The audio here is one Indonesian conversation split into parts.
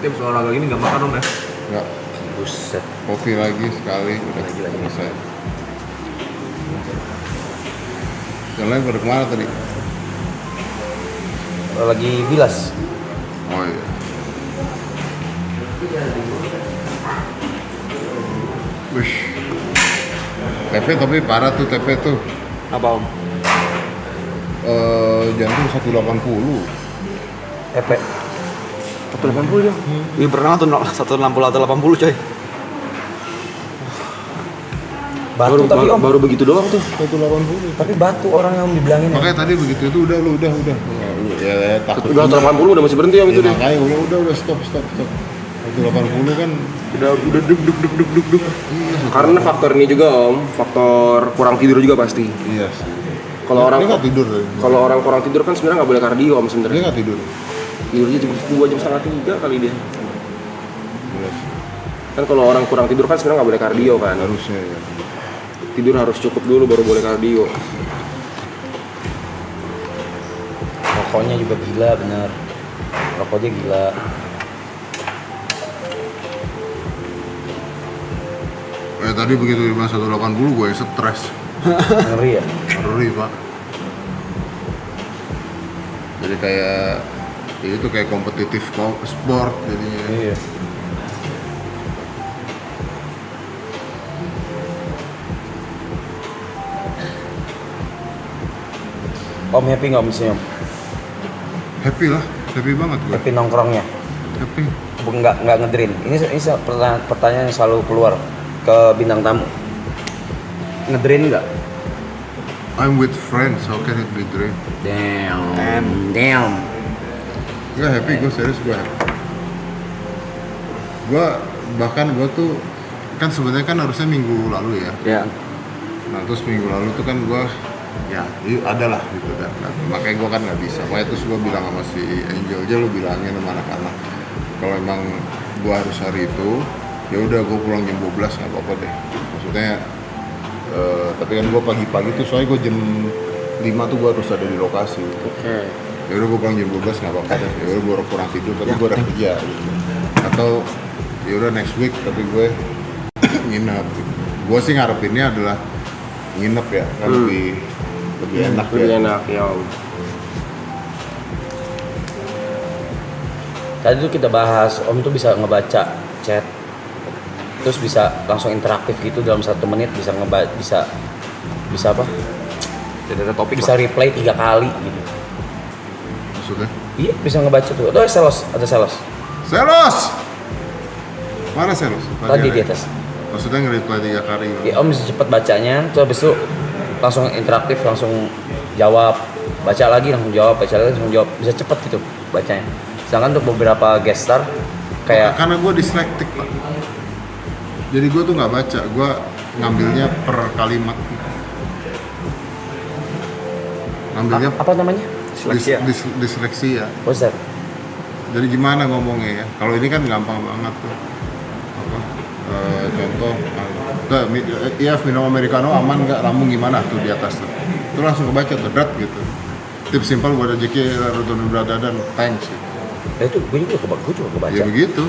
Berarti habis olahraga gini nggak makan om ya? Nggak. Buset. Kopi lagi sekali udah selesai. Yang lain pada kemana tadi? Lagi bilas. Oh iya. Wish. TP tapi parah tuh TP tuh. Apa om? Jantung 180. EP. 180 ya? Iya pernah tuh 160 atau 80 coy. Batu tapi om. Baru begitu doang tuh. 180. Tapi batu orang yang dibilangin. Makanya tadi begitu itu udah. Ya takut. Udah 180 udah masih berhenti om itu Ya, deh. makanya udah stop. 180 kan Udah duk. iya. Karena faktor ini juga om, faktor kurang tidur juga pasti. Iya sih. Kalau orang dia nggak tidur. Kalau orang kurang tidur kan sebenarnya nggak boleh kardio om Dia sebenarnya. nggak tidur. Tidurnya jam 2 jam setengah 3 kali dia. Iya sih. Kan kalau orang kurang tidur kan sebenarnya nggak boleh kardio kan. Harusnya ya. Tidur harus cukup dulu baru boleh kardio. Rokoknya juga gila bener. Rokoknya gila. Tadi begitu di 180 gue stres. Ngeri ya. Ngeri pak. Jadi kayak itu kayak kompetitif sport jadinya. Iya. Om happy nggak misalnya? Happy lah, happy banget gue. Happy nongkrongnya? Happy. Nggak ngedrin. Ini pertanyaan yang selalu keluar ke bintang tamu. Ngedrin nggak? I'm with friends, how can it be dream? Damn. Gue happy, gue serius gue happy. Gue tuh kan sebenarnya kan harusnya minggu lalu ya. Ya. Nah terus minggu lalu tuh kan gue ya ada lah gitu kan. Nah, makanya gue kan nggak bisa. Makanya terus gue bilang sama si Angel aja, lu bilangin sama anak-anak kalau emang gue harus hari itu ya udah gue pulang jam 12 nggak apa-apa deh. Maksudnya tapi kan gue pagi-pagi tuh soalnya gue jam 5 tuh gue harus ada di lokasi. Oke. Ya udah gue pulang jam 12 nggak apa-apa deh. Ya udah gue kurang tidur tapi gue udah kerja gitu. Atau ya udah next week tapi gue nginep. Gue sih ngarepinnya adalah nginep ya kan lebih enak Lebih ya. enak ya om. Tadi tuh kita bahas Om tuh bisa ngebaca chat, terus bisa langsung interaktif gitu dalam 1 menit bisa bisa apa? Ada topik Bisa reply 3 kali gitu. Maksudnya? Iya bisa ngebaca tuh. Ada selos. Selos! Mana Selos? Tadi di atas. Maksudnya nge-reply 3 kali gitu. Ya, Om bisa cepet bacanya, terus habis itu langsung interaktif, langsung jawab, baca lagi langsung jawab, bisa cepet gitu bacanya. Sedangkan untuk beberapa guest star kayak Karena gue dyslexic pak. Jadi gue tuh nggak baca, gue ngambilnya per kalimat. Ngambilnya apa namanya? disleksia. What's that? Jadi gimana ngomongnya ya? Kalau ini kan gampang banget tuh. Apa? Contoh, iya minum americano aman nggak? Lambung gimana tuh di atas tuh? Itu langsung kebaca tuh, drat gitu. Tips simpel buat rezeki rutin berat badan, thanks. Gitu. Itu gue juga kebaca. Ya begitu.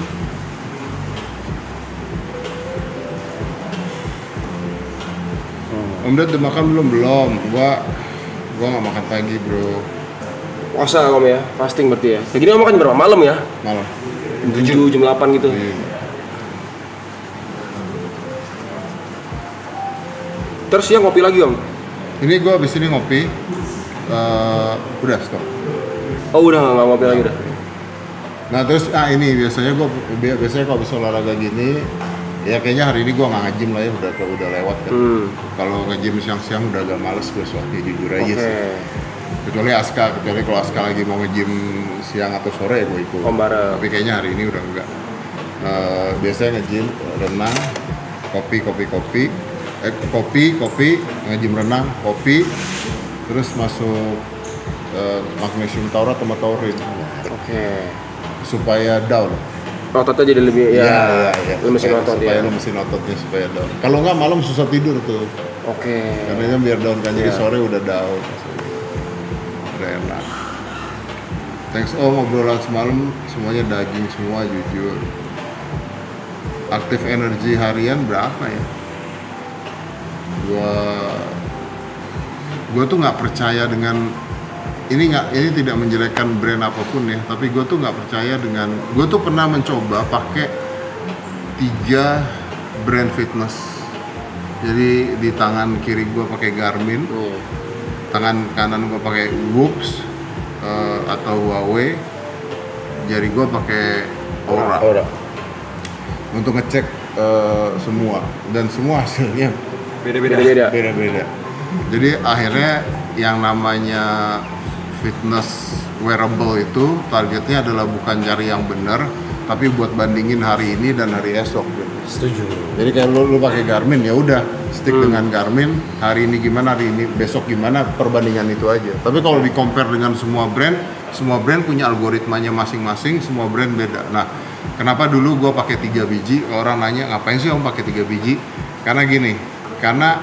Om Dad udah makan belum? Gua nggak makan pagi bro. Puasa om ya, fasting berarti ya. Kayak gini om makan berapa malam ya? Malam. Jam 7, jam 8 gitu. Iya. Terus siang ngopi lagi om? Ini gua abis ini ngopi. Udah stop. Oh udah nggak ngopi lagi udah. Nah terus ini biasanya kalau habis olahraga gini, ya kayaknya hari ini gua nggak nge-gym lah ya, udah lewat kan. Kalau nge-gym siang-siang udah agak males gue soalnya jujur aja sih. Kecuali kalau Aska lagi mau nge-gym siang atau sore ya gue ikut. Bareng. Tapi kayaknya hari ini udah enggak. Biasanya nge-gym, renang, kopi, nge-gym renang, kopi, terus masuk magnesium taurat sama taurin. Oke. Supaya down. Ototnya jadi lebih Iya. lemesin otot supaya ya. lemesin ototnya supaya down. Kalau nggak malam susah tidur tuh. Oke. Karena biar down kan jadi Iya. sore udah down. Udah enak. Thanks Om, obrolan semalam semuanya daging semua jujur. Aktif energi harian berapa ya? Gua tuh nggak percaya dengan ini tidak menjelekkan brand apapun ya, tapi gue tuh nggak percaya dengan, gue tuh pernah mencoba pakai 3 brand fitness. Jadi di tangan kiri gue pakai Garmin, tangan kanan gue pakai Whoops atau Huawei, jari gue pakai Oura. Untuk ngecek semua, dan semua hasilnya beda-beda. Jadi akhirnya yang namanya fitness wearable itu targetnya adalah bukan cari yang benar, tapi buat bandingin hari ini dan hari esok gitu. Setuju. Jadi kayak lu pakai Garmin, ya udah stick dengan Garmin, hari ini gimana, hari ini besok gimana, perbandingan itu aja. Tapi kalau di compare dengan semua brand punya algoritmanya masing-masing, semua brand beda. Nah, kenapa dulu gue pakai 3 biji? Orang nanya ngapain sih om pakai 3 biji? Karena gini, karena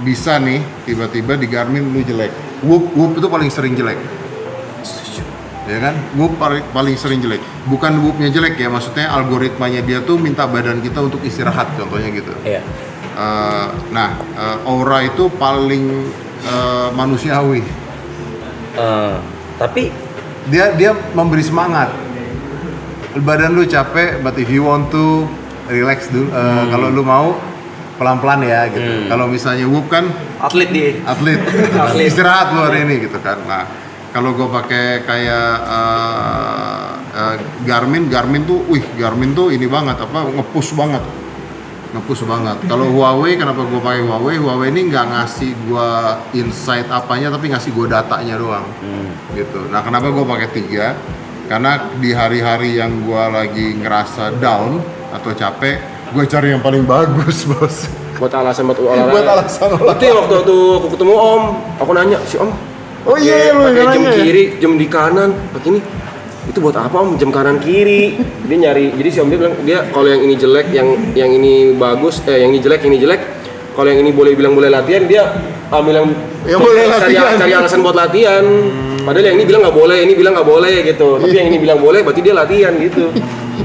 bisa nih tiba-tiba di Garmin lu jelek. Whoop itu paling sering jelek. Ya kan? Whoop paling sering jelek. Bukan Whoopnya jelek ya, maksudnya algoritmanya dia tuh minta badan kita untuk istirahat, contohnya gitu. Iya. Oura itu paling manusiawi. Tapi Dia memberi semangat. Badan lu capek, but if you want to relax dulu, kalau lu mau pelan-pelan ya gitu. Kalau misalnya Whoop kan Atlet dia. atlet istirahat lu hari ini gitu kan. Nah, kalau gue pakai kayak Garmin tuh ini banget, nge-push banget. Kalau Huawei, kenapa gue pakai Huawei ini nggak ngasih gue insight apanya, tapi ngasih gue datanya doang gitu. Nah, kenapa gue pakai 3? Karena di hari-hari yang gue lagi ngerasa down atau capek, gue cari yang paling bagus, bos. Buat alasan olahraga. Buat alasan olahraga. Itu yang waktu aku ketemu Om, aku nanya si Om. Oh iya, lu pakai yang jam nanya ya? kiri, jam di kanan. Begini. Itu buat apa Om? Jam kanan kiri. Dia nyari. Jadi si Om dia bilang dia kalau yang ini jelek, yang ini bagus, yang ini jelek. Kalau yang ini boleh latihan, dia ambil yang boleh latihan. Cari alasan buat latihan. Padahal yang ini bilang nggak boleh, ini bilang nggak boleh gitu. Tapi yang ini bilang boleh, berarti dia latihan gitu.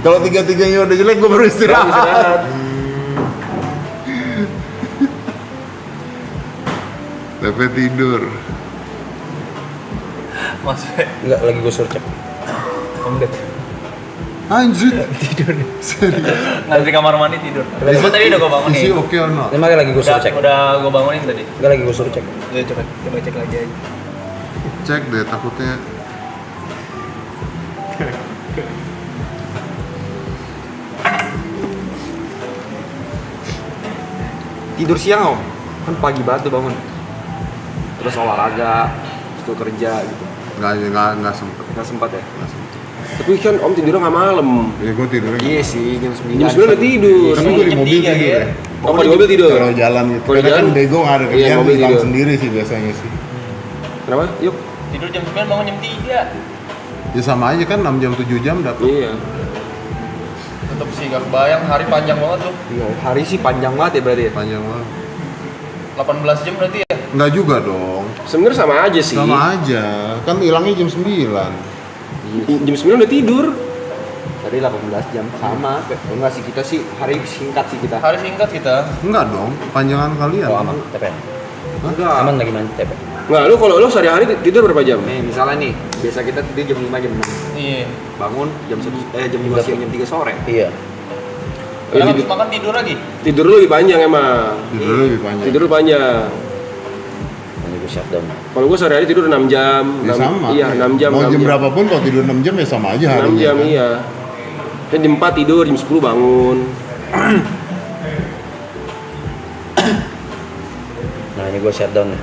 Kalau 3-3-nya udah jelek, gue baru istirahat. TP tidur. Maksudnya enggak, lagi gue suruh cek. enggak. Anjir. Tidur nih. Nggak di kamar mandi tidur. Cuma tadi udah gue bangunin. Isi oke or not? Ini makanya lagi gue suruh cek. Udah gue bangunin tadi. Enggak, lagi gue suruh cek. Ya coba cek lagi aja. Cek deh, takutnya. Tidur siang om, kan pagi banget tuh bangun. Terus olahraga, terus kerja gitu. Nggak sempet. Nggak sempat ya? Tapi kan Om tidurnya nggak malam. Ya gue tidurnya. Iya sih, jam 9. Jam 9 udah tidur. Tapi gue di Jam mobil 3 tidur ya. ya. Oh, kalau di mobil tidur. Kalau jalan gitu. Kalau Karena kan jalan, bego nggak ada iya, kerjaan, mobil hilang tidur. sendiri sih biasanya sih. Kenapa? Yuk. Tidur jam 9, bangun jam 3. Ya sama aja kan, 6 jam 7 jam dapet. Iya. Tetep sih gak kebayang, hari panjang banget tuh. Iya, hari sih panjang banget ya berarti ya. Panjang banget. 18 jam berarti ya? Enggak juga dong. Sebenarnya sama aja sih. Sama aja. Kan hilangnya jam 9. Jam 9 udah tidur. Tadi 18 jam sama. Enggak sih, kita sih hari singkat sih kita. Hari singkat kita. Enggak dong, panjangan kalian. Oh, aman, TP. Enggak. Aman lagi main TP. Nggak, kalau lu sehari-hari tidur berapa jam? Nih, misalnya nih, biasa kita tidur jam 5 jam 6. Iya. Bangun jam 5 siang jam 3 sore. Iya. Ya, Habis makan tidur lagi. Tidur lu lebih panjang emang. Tidur lebih panjang. Tidur lu panjang. Ini gue shutdown. Kalau gua sehari-hari tidur 6 jam. Ya sama. Iya, 6 jam. Mau 6 jam berapapun kalau tidur 6 jam ya sama aja 6 harinya. jam kan? iya. Kan jam 4 tidur, jam 10 bangun. Nah, ini gue shutdown nih.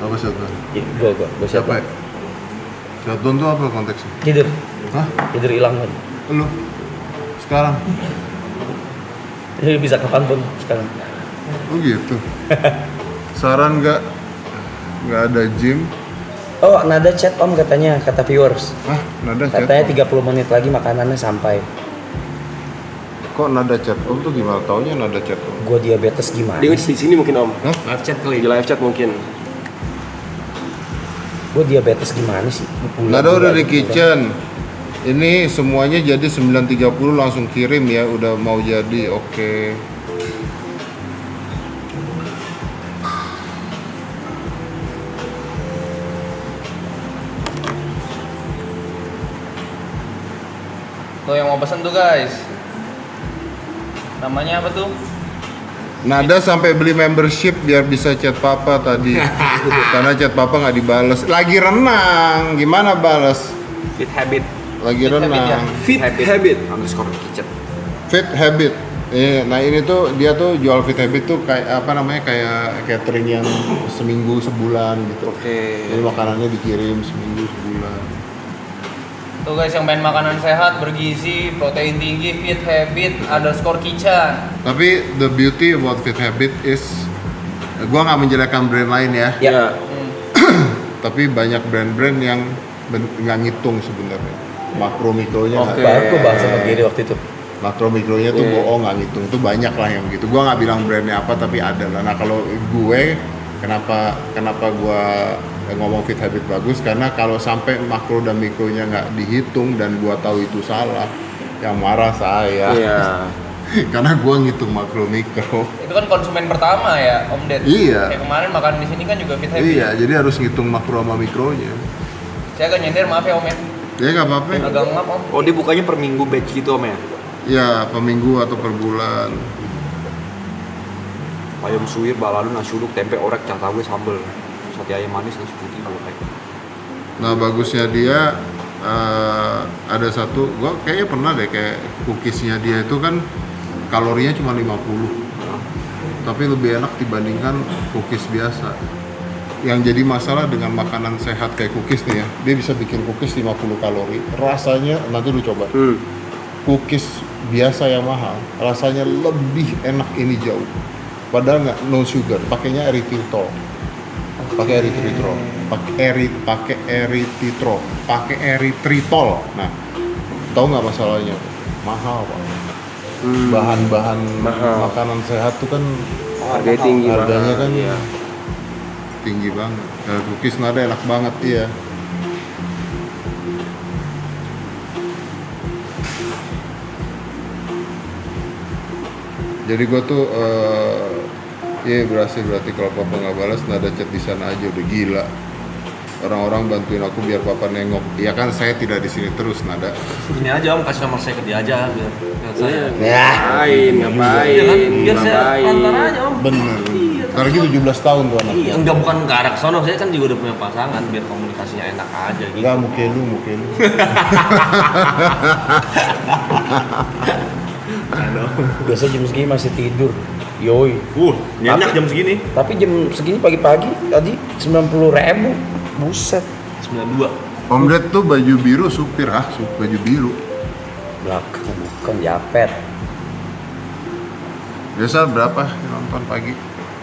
Apa shutdown? Gue Siapa shutdown. ya? Shutdown tuh apa konteksnya? Tidur. Hah? Tidur hilang kan. Lu? Sekarang? Jadi bisa kapanpun sekarang. Oh gitu. Saran nggak ada gym? Oh, nada chat om katanya, kata viewers. Hah? Nada chat? Katanya 30 menit lagi makanannya sampai. Kok nada chat? Om tuh gimana taunya nada chat om? Gue diabetes gimana? Dia di sini mungkin Om. Hah? Live chat kali. Di live chat mungkin. Gue diabetes gimana sih? Nada udah di kitchen. Ini semuanya jadi 9.30 langsung kirim ya, udah mau jadi, oke. Tuh yang mau pesen tuh guys. Namanya apa tuh? Nada sampai beli membership biar bisa chat papa tadi. Karena chat papa nggak dibales. Lagi renang, gimana balas? Fit habit. Lagi Fit habit ya? renang. Fit habit. Underscore kitchen. Fit habit. Nah ini tuh dia tuh jual fit habit tuh kayak apa namanya, kayak catering yang seminggu sebulan gitu. Oke. Jadi makanannya dikirim seminggu sebulan. Tuh guys yang pengen makanan sehat, bergizi, protein tinggi, fit habit underscore kitchen. Tapi the beauty about fit habit is, gua nggak menjelekkan brand lain ya. Ya. Tapi banyak brand-brand yang nggak ngitung sebenarnya makro mikronya. Oke. Baru gue bahas sama Giri waktu itu. Makro mikronya tuh Iya. bohong, nggak ngitung. Itu banyak lah yang gitu. Gua nggak bilang brandnya apa, tapi ada lah. Nah kalau gue kenapa gue ngomong fit habit bagus, karena kalau sampai makro dan mikronya nggak dihitung dan gue tahu itu salah, yang marah saya. Iya. Karena gue ngitung makro mikro. Itu kan konsumen pertama ya Om Ded. Iya. Kayak kemarin makan di sini kan juga fit habit. Iya, jadi harus ngitung makro sama mikronya. Saya agak nyender, maaf ya Om ya. Ya nggak apa-apa. Agak ngap Om. Oh dia bukanya per minggu batch gitu om ya? Ya per minggu atau per bulan. Ayam suwir, balado, nasi uduk, tempe orek, cah tahu, sambel, sate ayam manis, nasi putih, goreng. Nah bagusnya dia ada satu, gua kayaknya pernah deh kayak cookiesnya dia itu kan kalorinya cuma 50, tapi lebih enak dibandingkan cookies biasa. Yang jadi masalah dengan makanan sehat kayak cookies nih ya, dia bisa bikin cookies 50 kalori, rasanya nanti lu coba. Cookies biasa yang mahal, rasanya lebih enak ini jauh. Padahal nggak, no sugar, pakainya erythritol. Pakai erythritol. Nah, tahu nggak masalahnya? Mahal, Pak. Bahan-bahan Mahal. makanan sehat tuh kan Harganya tinggi. harganya mahal. kan Iya. tinggi banget. Cookies Nada enak banget ya. Jadi gue tuh ya berhasil, berarti kalau papa nggak balas Nada chat di sana aja udah gila. Orang-orang bantuin aku biar papa nengok. Ya kan saya tidak di sini terus Nada. Ini aja om, kasih nomor saya ke dia aja biar saya. Ngapain? Biar saya antar aja om. Bener. Ntar lagi 17 tahun tuh anak. Iya, enggak bukan ke arah sono, saya kan juga udah punya pasangan biar komunikasinya enak aja gitu. Enggak, mungkin lu. Biasa jam segini masih tidur. Yoi. Nyenyak jam segini. Tapi jam segini pagi-pagi tadi 90.000. Buset. 92. Om Ded tuh baju biru supir, baju biru. Belakang bukan japet. Biasa berapa nonton pagi?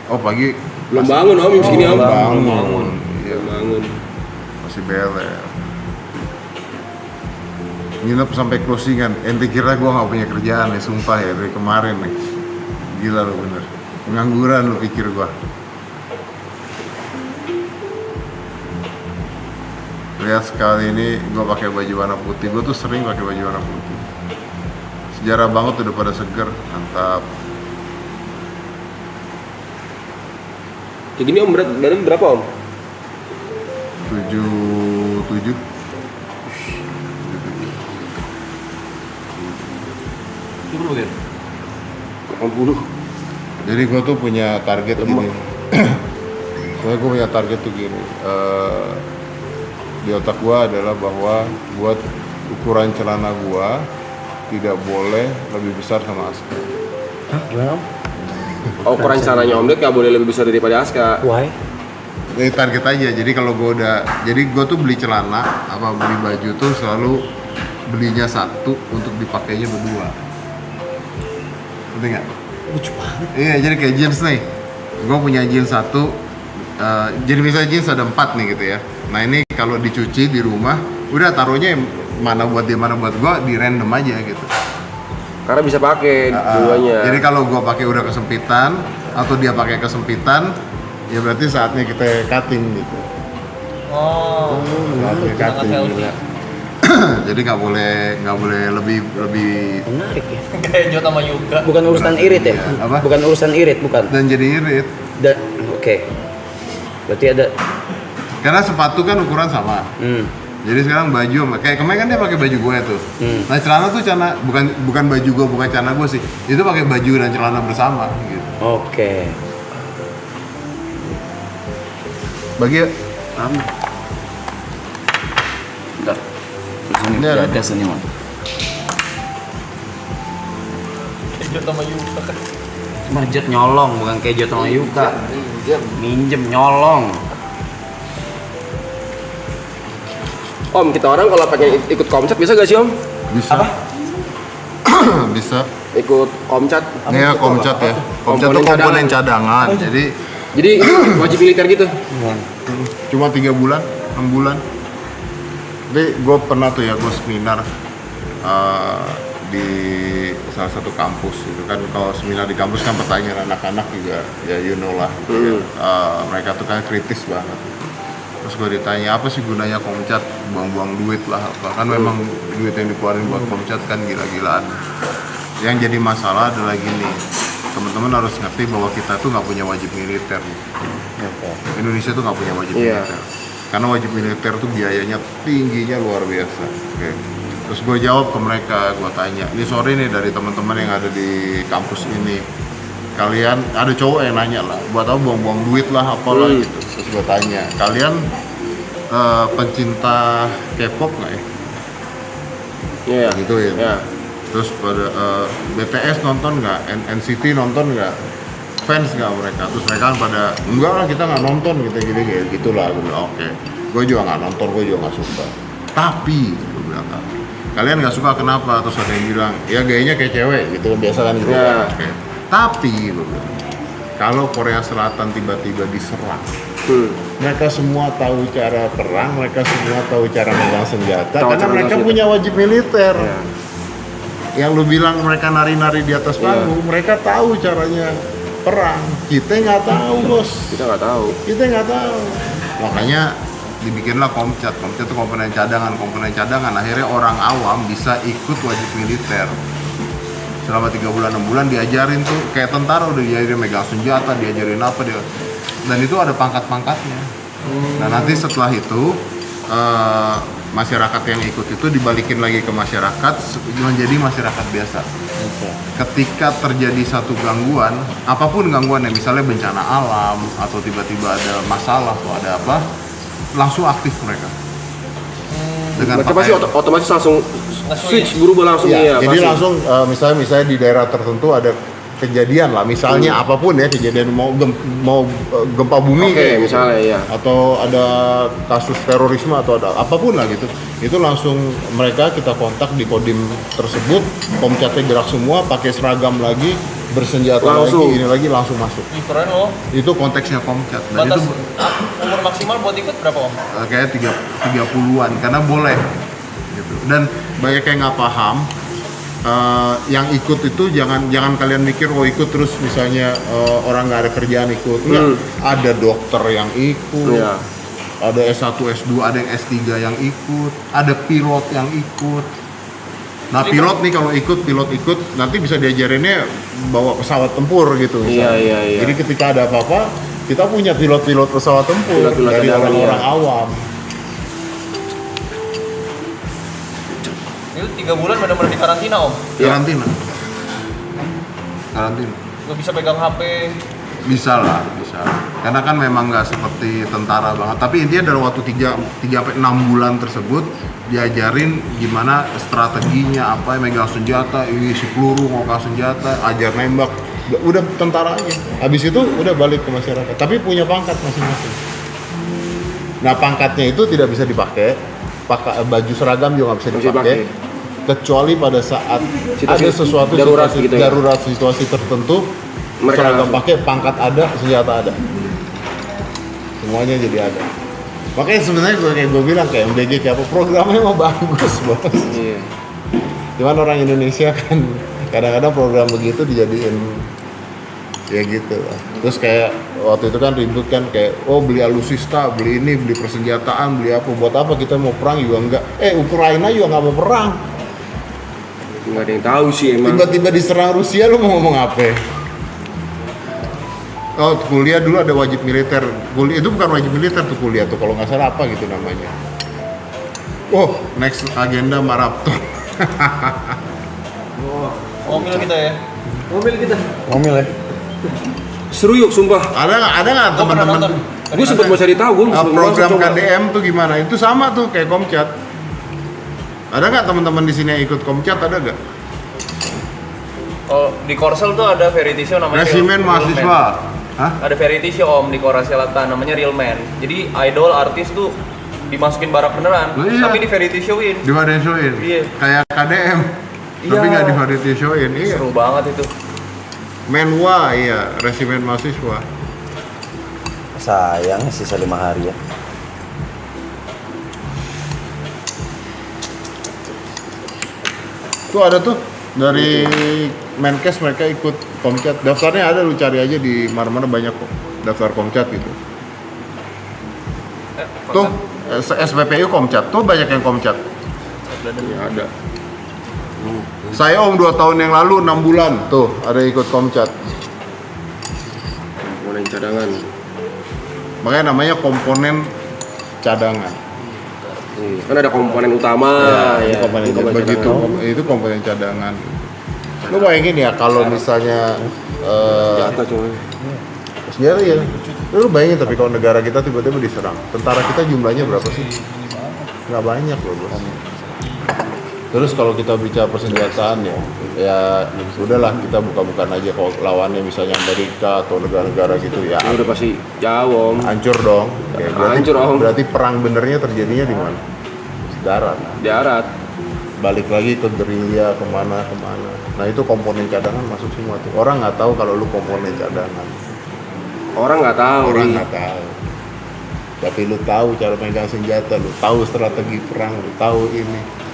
Oh pagi. Belum bangun om, jam segini om. Bangun. Iya, Belum bangun. masih beler. Nginep sampai closingan. Ente kira gua nggak punya kerjaan ya, sumpah ya dari kemarin nih. Gila lo bener. Pengangguran lo pikir gua. Lihat sekali ini gua pakai baju warna putih. Gua tuh sering pakai baju warna putih. Sejarah banget udah pada seger, mantap. Kayak gini om, badan berapa om? 77. Itu berapa Ger? 80. Jadi gue tuh punya target gini. Soalnya gue punya target tuh gini. Di otak gue adalah bahwa buat ukuran celana gue tidak boleh lebih besar sama Aska. Hah, gimana om? Oh, ukuran celananya om Ded nggak boleh lebih besar daripada Aska. Why? Ini target aja. Jadi kalau jadi gue tuh beli celana apa beli baju tuh selalu belinya satu untuk dipakainya berdua. Ngerti nggak? Lucu banget. Iya, jadi kayak jeans nih. Gue punya jeans satu. Jadi misalnya jeans ada 4 nih gitu ya. Nah ini kalau dicuci di rumah, udah taruhnya mana buat dia mana buat gue di random aja gitu. Karena bisa pakai duanya. Jadi kalau gue pakai udah kesempitan atau dia pakai kesempitan, ya berarti saatnya kita cutting gitu. Oh. Nggak Sangat healthy. gila. Jadi nggak boleh lebih Menarik ya. Kayak Jot sama Yuka. Bukan urusan irit ya? Apa? Bukan urusan irit, bukan. dan jadi irit. Oke. Berarti ada. Karena sepatu kan ukuran sama. Jadi sekarang baju kayak kemarin kan dia pakai baju gue tuh. Nah celana tuh bukan baju gue, bukan celana gue sih. Itu pakai baju dan celana bersama gitu. Oke. Bagi Bentar. Sini Ini ada. ada sini mah. Kayak Jot sama Yuka. Cuma Jet nyolong, bukan kayak Jet sama Yuka. Minjem nyolong. Om, kita orang kalau pengen ikut komcat bisa gak sih Om? bisa. Bisa. Ikut komcat? Ini ya komcat ya. Komcat tuh komponen cadangan. Jadi Jadi ini wajib militer gitu? cuma 3 bulan, 6 bulan. Jadi gue pernah tuh ya gue seminar di salah satu kampus itu kan. Kalau seminar di kampus kan pertanyaan anak-anak juga ya you know lah. Mereka tuh kan kritis banget. Terus gue ditanya apa sih gunanya komcat, buang-buang duit lah apa. Kan memang duit yang dikeluarin buat komcat kan gila-gilaan. Yang jadi masalah adalah gini, teman-teman harus ngerti bahwa kita tuh nggak punya wajib militer. Indonesia tuh nggak punya wajib militer. Karena wajib militer tuh biayanya tingginya luar biasa. Oke. Terus gue jawab ke mereka, gue tanya, ini sore nih dari teman-teman yang ada di kampus ini, kalian ada cowok yang nanya lah, buat apa buang-buang duit lah apalah gitu. Terus gue tanya, kalian pencinta K-pop nggak ya? Iya. Gitu ya. Iya. Terus pada BTS nonton nggak, NCT nonton nggak, fans nggak mereka? Terus mereka kan pada enggak lah kita nggak nonton gitu kayak gitulah. Gue bilang oke, gue juga nggak nonton, gue juga nggak suka. Tapi gue bilang tapi kalian nggak suka kenapa? Terus ada yang bilang ya gayanya kayak cewek gitu biasa kan gitu. Ya. Oke. Tapi gue bilang kalau Korea Selatan tiba-tiba diserang, mereka semua tahu cara perang, mereka semua tahu cara megang senjata, Tahu karena cara mereka megang punya wajib militer. Iya. Yang lu bilang mereka nari-nari di atas panggung, mereka tahu caranya perang. Kita nggak tahu bos, Kita nggak tahu. kita nggak tahu. Makanya dibikinlah komcat. Komcat itu komponen cadangan. Akhirnya orang awam bisa ikut wajib militer. Selama 3 bulan 6 bulan diajarin tuh kayak tentara, udah diajarin megang senjata, diajarin apa dia. Dan itu ada pangkat-pangkatnya. Nah nanti setelah itu masyarakat yang ikut itu dibalikin lagi ke masyarakat menjadi masyarakat biasa. Ketika terjadi satu gangguan, apapun gangguannya, misalnya bencana alam atau tiba-tiba ada masalah atau ada apa, langsung aktif mereka. Dengan Mereka pasti otomatis langsung switch berubah langsung ya, ya. jadi pasti. langsung misalnya di daerah tertentu ada kejadian lah, misalnya apapun ya, kejadian mau gempa bumi Oke, kayak gitu. misalnya ya. Atau ada kasus terorisme atau ada apapun lah gitu, itu langsung mereka kita kontak di kodim tersebut, komcatnya gerak semua, pakai seragam lagi, bersenjata Langsung. lagi, ini lagi langsung masuk. Ih, keren loh. Itu konteksnya komcat dan Batas itu umur maksimal buat ikut berapa Om? kayak 30-an karena boleh gitu. Dan banyak yang nggak paham. Yang ikut itu jangan kalian mikir oh ikut terus misalnya orang nggak ada kerjaan ikut. Enggak, ada dokter yang ikut, Iya. ada S1, S2, ada yang S3 yang ikut, ada pilot yang ikut. Nah pilot nih kalau pilot ikut nanti bisa diajarinnya bawa pesawat tempur gitu misalnya. Iya. Jadi ketika ada apa-apa kita punya pilot-pilot pesawat tempur Pilot-pilot dari cadangan, orang-orang iya. awam. Itu 3 bulan benar-benar di karantina Om. Karantina. Nggak bisa pegang HP. Bisa lah, bisa. Karena kan memang nggak seperti tentara banget. Tapi intinya dalam waktu 3-6 bulan tersebut diajarin gimana strateginya, apa yang megang senjata, isi peluru, ngoka senjata, ajar nembak. Udah tentara aja. Habis itu udah balik ke masyarakat. Tapi punya pangkat masing-masing. Nah pangkatnya itu tidak bisa dipakai. Baju seragam juga nggak bisa dipakai. Kecuali pada saat Situasi ada sesuatu darurat situasi, gitu ya? darurat situasi tertentu, Mereka seragam langsung. pakai, pangkat ada, senjata ada, semuanya jadi ada. Makanya sebenarnya kayak gue bilang kayak MBG kayak apa, programnya mau bagus bos. Iya. Cuman orang Indonesia kan kadang-kadang program begitu dijadiin Ya gitu lah. Terus kayak waktu itu kan ribut kan kayak oh beli alusista, beli ini, beli persenjataan, beli apa, buat apa kita mau perang juga enggak. Ukraina juga nggak mau perang. Nggak ada yang tahu sih emang. Tiba-tiba diserang Rusia, lu mau ngomong apa? Oh, kuliah dulu ada wajib militer. Kuliah itu bukan wajib militer tuh kuliah tuh, kalau nggak salah apa gitu namanya. Oh, next agenda maraton. Ngomil kita ya. Ngomel ya. Seru yuk, sumpah. Ada nggak Gua pernah teman-teman nonton. Gue sempet mau cari tahu, gue program KDM tuh gimana? Itu sama tuh kayak Komcat. Ada nggak teman-teman di sini yang ikut Komcat? Ada nggak? Oh, di Korsel tuh ada variety show namanya Resimen Real mahasiswa. Man. Hah? Ada variety show Om di Korea Selatan namanya Real Man. Jadi idol artis tuh dimasukin barak beneran, Oh, iya. tapi di variety showin. Di variety show-in? Iya. Kayak KDM. Tapi Iya. nggak di variety show-in. Iya. Seru banget itu. Menwa, iya. Resimen mahasiswa. Sayang sisa 5 hari ya. Tuh ada tuh dari Menkes mereka ikut Komcat. Daftarnya ada, lu cari aja di mana-mana banyak kok daftar Komcat gitu. Tuh SPPU Komcat, tuh banyak yang Komcat. Ya ada. Saya Om 2 tahun yang lalu 6 bulan tuh ada ikut Komcat. Komponen cadangan. Makanya namanya komponen cadangan. Kan ada komponen utama. Itu komponen begitu. Itu komponen cadangan. Lu bayangin ya kalau misalnya Jatah cuma. senjata ya. Lu bayangin tapi kalau negara kita tiba-tiba diserang, tentara kita jumlahnya berapa sih? Nggak banyak loh bos. Terus kalau kita bicara persenjataan ya udahlah kita buka-bukaan aja kalau lawannya misalnya Amerika atau negara-negara gitu ya. Ya udah pasti jauh, Om. Hancur dong. Ya, Hancur, Om. Berarti perang benernya terjadinya di mana? Darat. Darat. Balik lagi ke gerilya kemana. Nah itu komponen cadangan masuk semua tuh. Orang nggak tahu kalau lu komponen cadangan. Orang nggak tahu. Orang nggak tahu. Tapi lu tahu cara megang senjata, lu tahu strategi perang, lu tahu ini.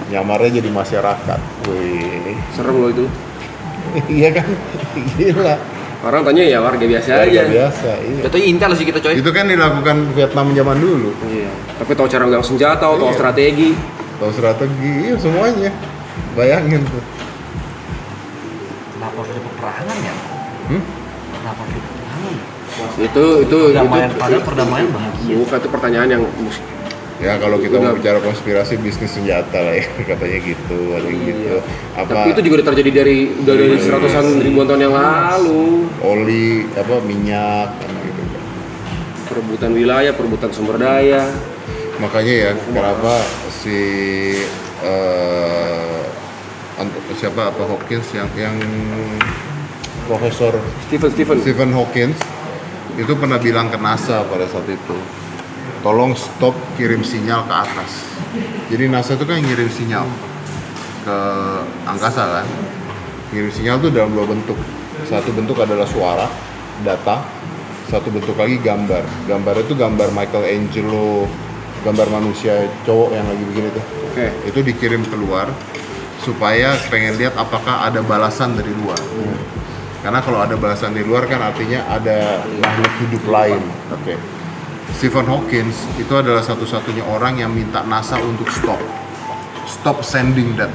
Nyamarnya jadi masyarakat. Wih. Serem loh itu. Iya kan? Gila. Orang tanya ya warga biasa Warga aja. biasa, iya. Jatuhnya intel sih kita coy. Itu kan dilakukan Vietnam zaman dulu. Iya. Tapi tahu cara megang senjata, tahu Iya. strategi. Tahu strategi, iya semuanya. Bayangin tuh. Kenapa ada peperangan ya? Hmm? Kenapa ada peperangan? Itu Perdamaian, padahal perdamaian bahagia. bukan itu pertanyaan yang Ya kalau kita Udah. mau bicara konspirasi bisnis senjata lah ya katanya gitu, ada yang gitu. Apa tapi itu juga udah terjadi dari seratusan ribuan tahun yang lalu. oli, apa minyak, apa gitu. Perebutan wilayah, perebutan sumber daya. Makanya ya kenapa si siapa apa Hawkins yang Profesor Stephen Hawkins itu pernah bilang ke NASA pada saat itu, tolong stop kirim sinyal ke atas. Jadi NASA itu kan ngirim sinyal ke angkasa kan. Ngirim sinyal itu dalam 2 bentuk. Satu bentuk adalah suara, data. Satu bentuk lagi gambar. Gambar itu gambar Michelangelo, gambar manusia cowok yang lagi begini tuh. Oke. Itu dikirim keluar supaya pengen lihat apakah ada balasan dari luar. Karena kalau ada balasan dari luar kan artinya ada makhluk hidup lain. Oke. Stephen Hawking itu adalah satu-satunya orang yang minta NASA untuk stop sending that.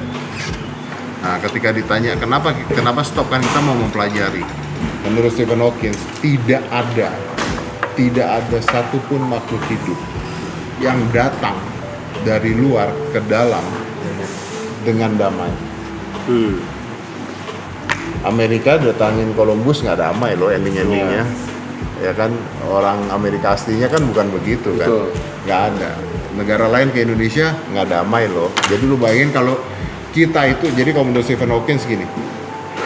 Nah, ketika ditanya kenapa stop, kan kita mau mempelajari. Menurut Stephen Hawking tidak ada satupun makhluk hidup yang datang dari luar ke dalam dengan damai. Amerika datangin Columbus nggak damai loh ending-endingnya. Ya kan, orang Amerika aslinya kan bukan begitu kan. Betul. Nggak ada. Negara lain ke Indonesia nggak damai loh. Jadi lu bayangin kalau kita itu, jadi kalau menurut Stephen Hawking gini,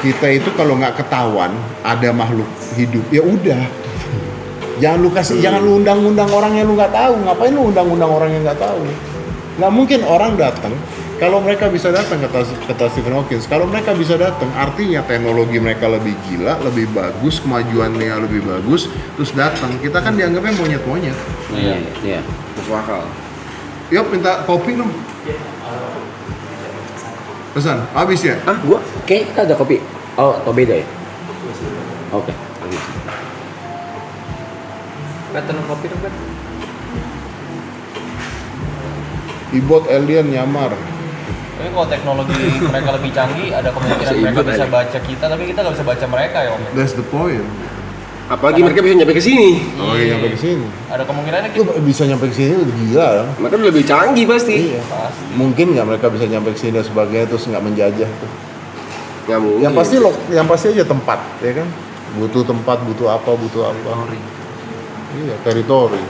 kita itu kalau nggak ketahuan ada makhluk hidup, ya udah. Jangan lu kasih, jangan lu undang-undang orang yang lu nggak tahu. Ngapain lu undang-undang orang yang nggak tahu? Nggak mungkin orang datang. Kalau mereka bisa datang, kata Stephen Hawking, kalau mereka bisa datang, artinya teknologi mereka lebih gila, lebih bagus, kemajuannya lebih bagus, terus datang. Kita kan dianggapnya monyet-monyet. Iya. Masuk akal. Yuk, minta kopi dong. Pesan, habis ya? Ah, gua kayak ada kopi. Oh, atau beda ya? Oke. Lagi. Bet, tenang kopi dong, Bet. Ibot alien nyamar. Tapi kalau teknologi mereka lebih canggih, ada kemungkinan mereka bisa baca kita, tapi kita nggak bisa baca mereka ya, Om. That's the point. Apalagi mereka bisa nyampe ke sini. Oh, nyampe ke sini. Ada kemungkinannya Lu kita bisa nyampe ke sini udah gila ya. Mereka udah lebih canggih pasti. Iya. Mungkin nggak mereka bisa nyampe ke sini dan sebagainya terus nggak menjajah tuh. Nggak mungkin. Yang pasti aja tempat, ya kan? Butuh tempat, butuh apa. Iya, teritori.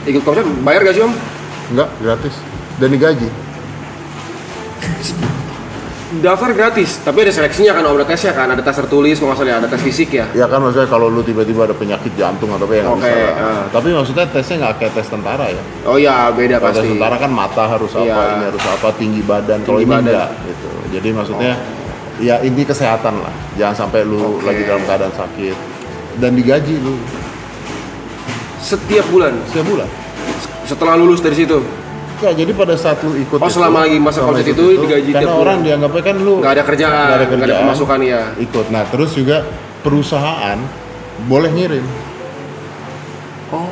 Ikut konser bayar gak sih Om? Enggak, gratis. Dan digaji. Daftar gratis, tapi ada seleksinya kan, ada tesnya kan, ada tes tertulis, kalau nggak salah ada tes fisik ya. Ya kan maksudnya kalau lu tiba-tiba ada penyakit jantung atau apa yang Oke, bisa. Tapi maksudnya tesnya nggak kayak tes tentara ya. Oh iya, beda Kalau tes pasti. tentara kan mata harus apa, Iya. ini harus apa, tinggi badan. Kalau Tinggi ini badan. enggak gitu. Jadi maksudnya ya inti kesehatan lah. Jangan sampai lu Oke. lagi dalam keadaan sakit. Dan digaji lu Setiap bulan, setiap bulan. setelah lulus dari situ. Ya, jadi pada saat lu ikut Oh, selama lagi masa selama konser ikut itu digaji karena tiap bulan. orang dianggapnya kan lu Nggak ada kerjaan, nggak ada pemasukan ya. ikut. Nah, terus juga perusahaan boleh ngirim. Oh,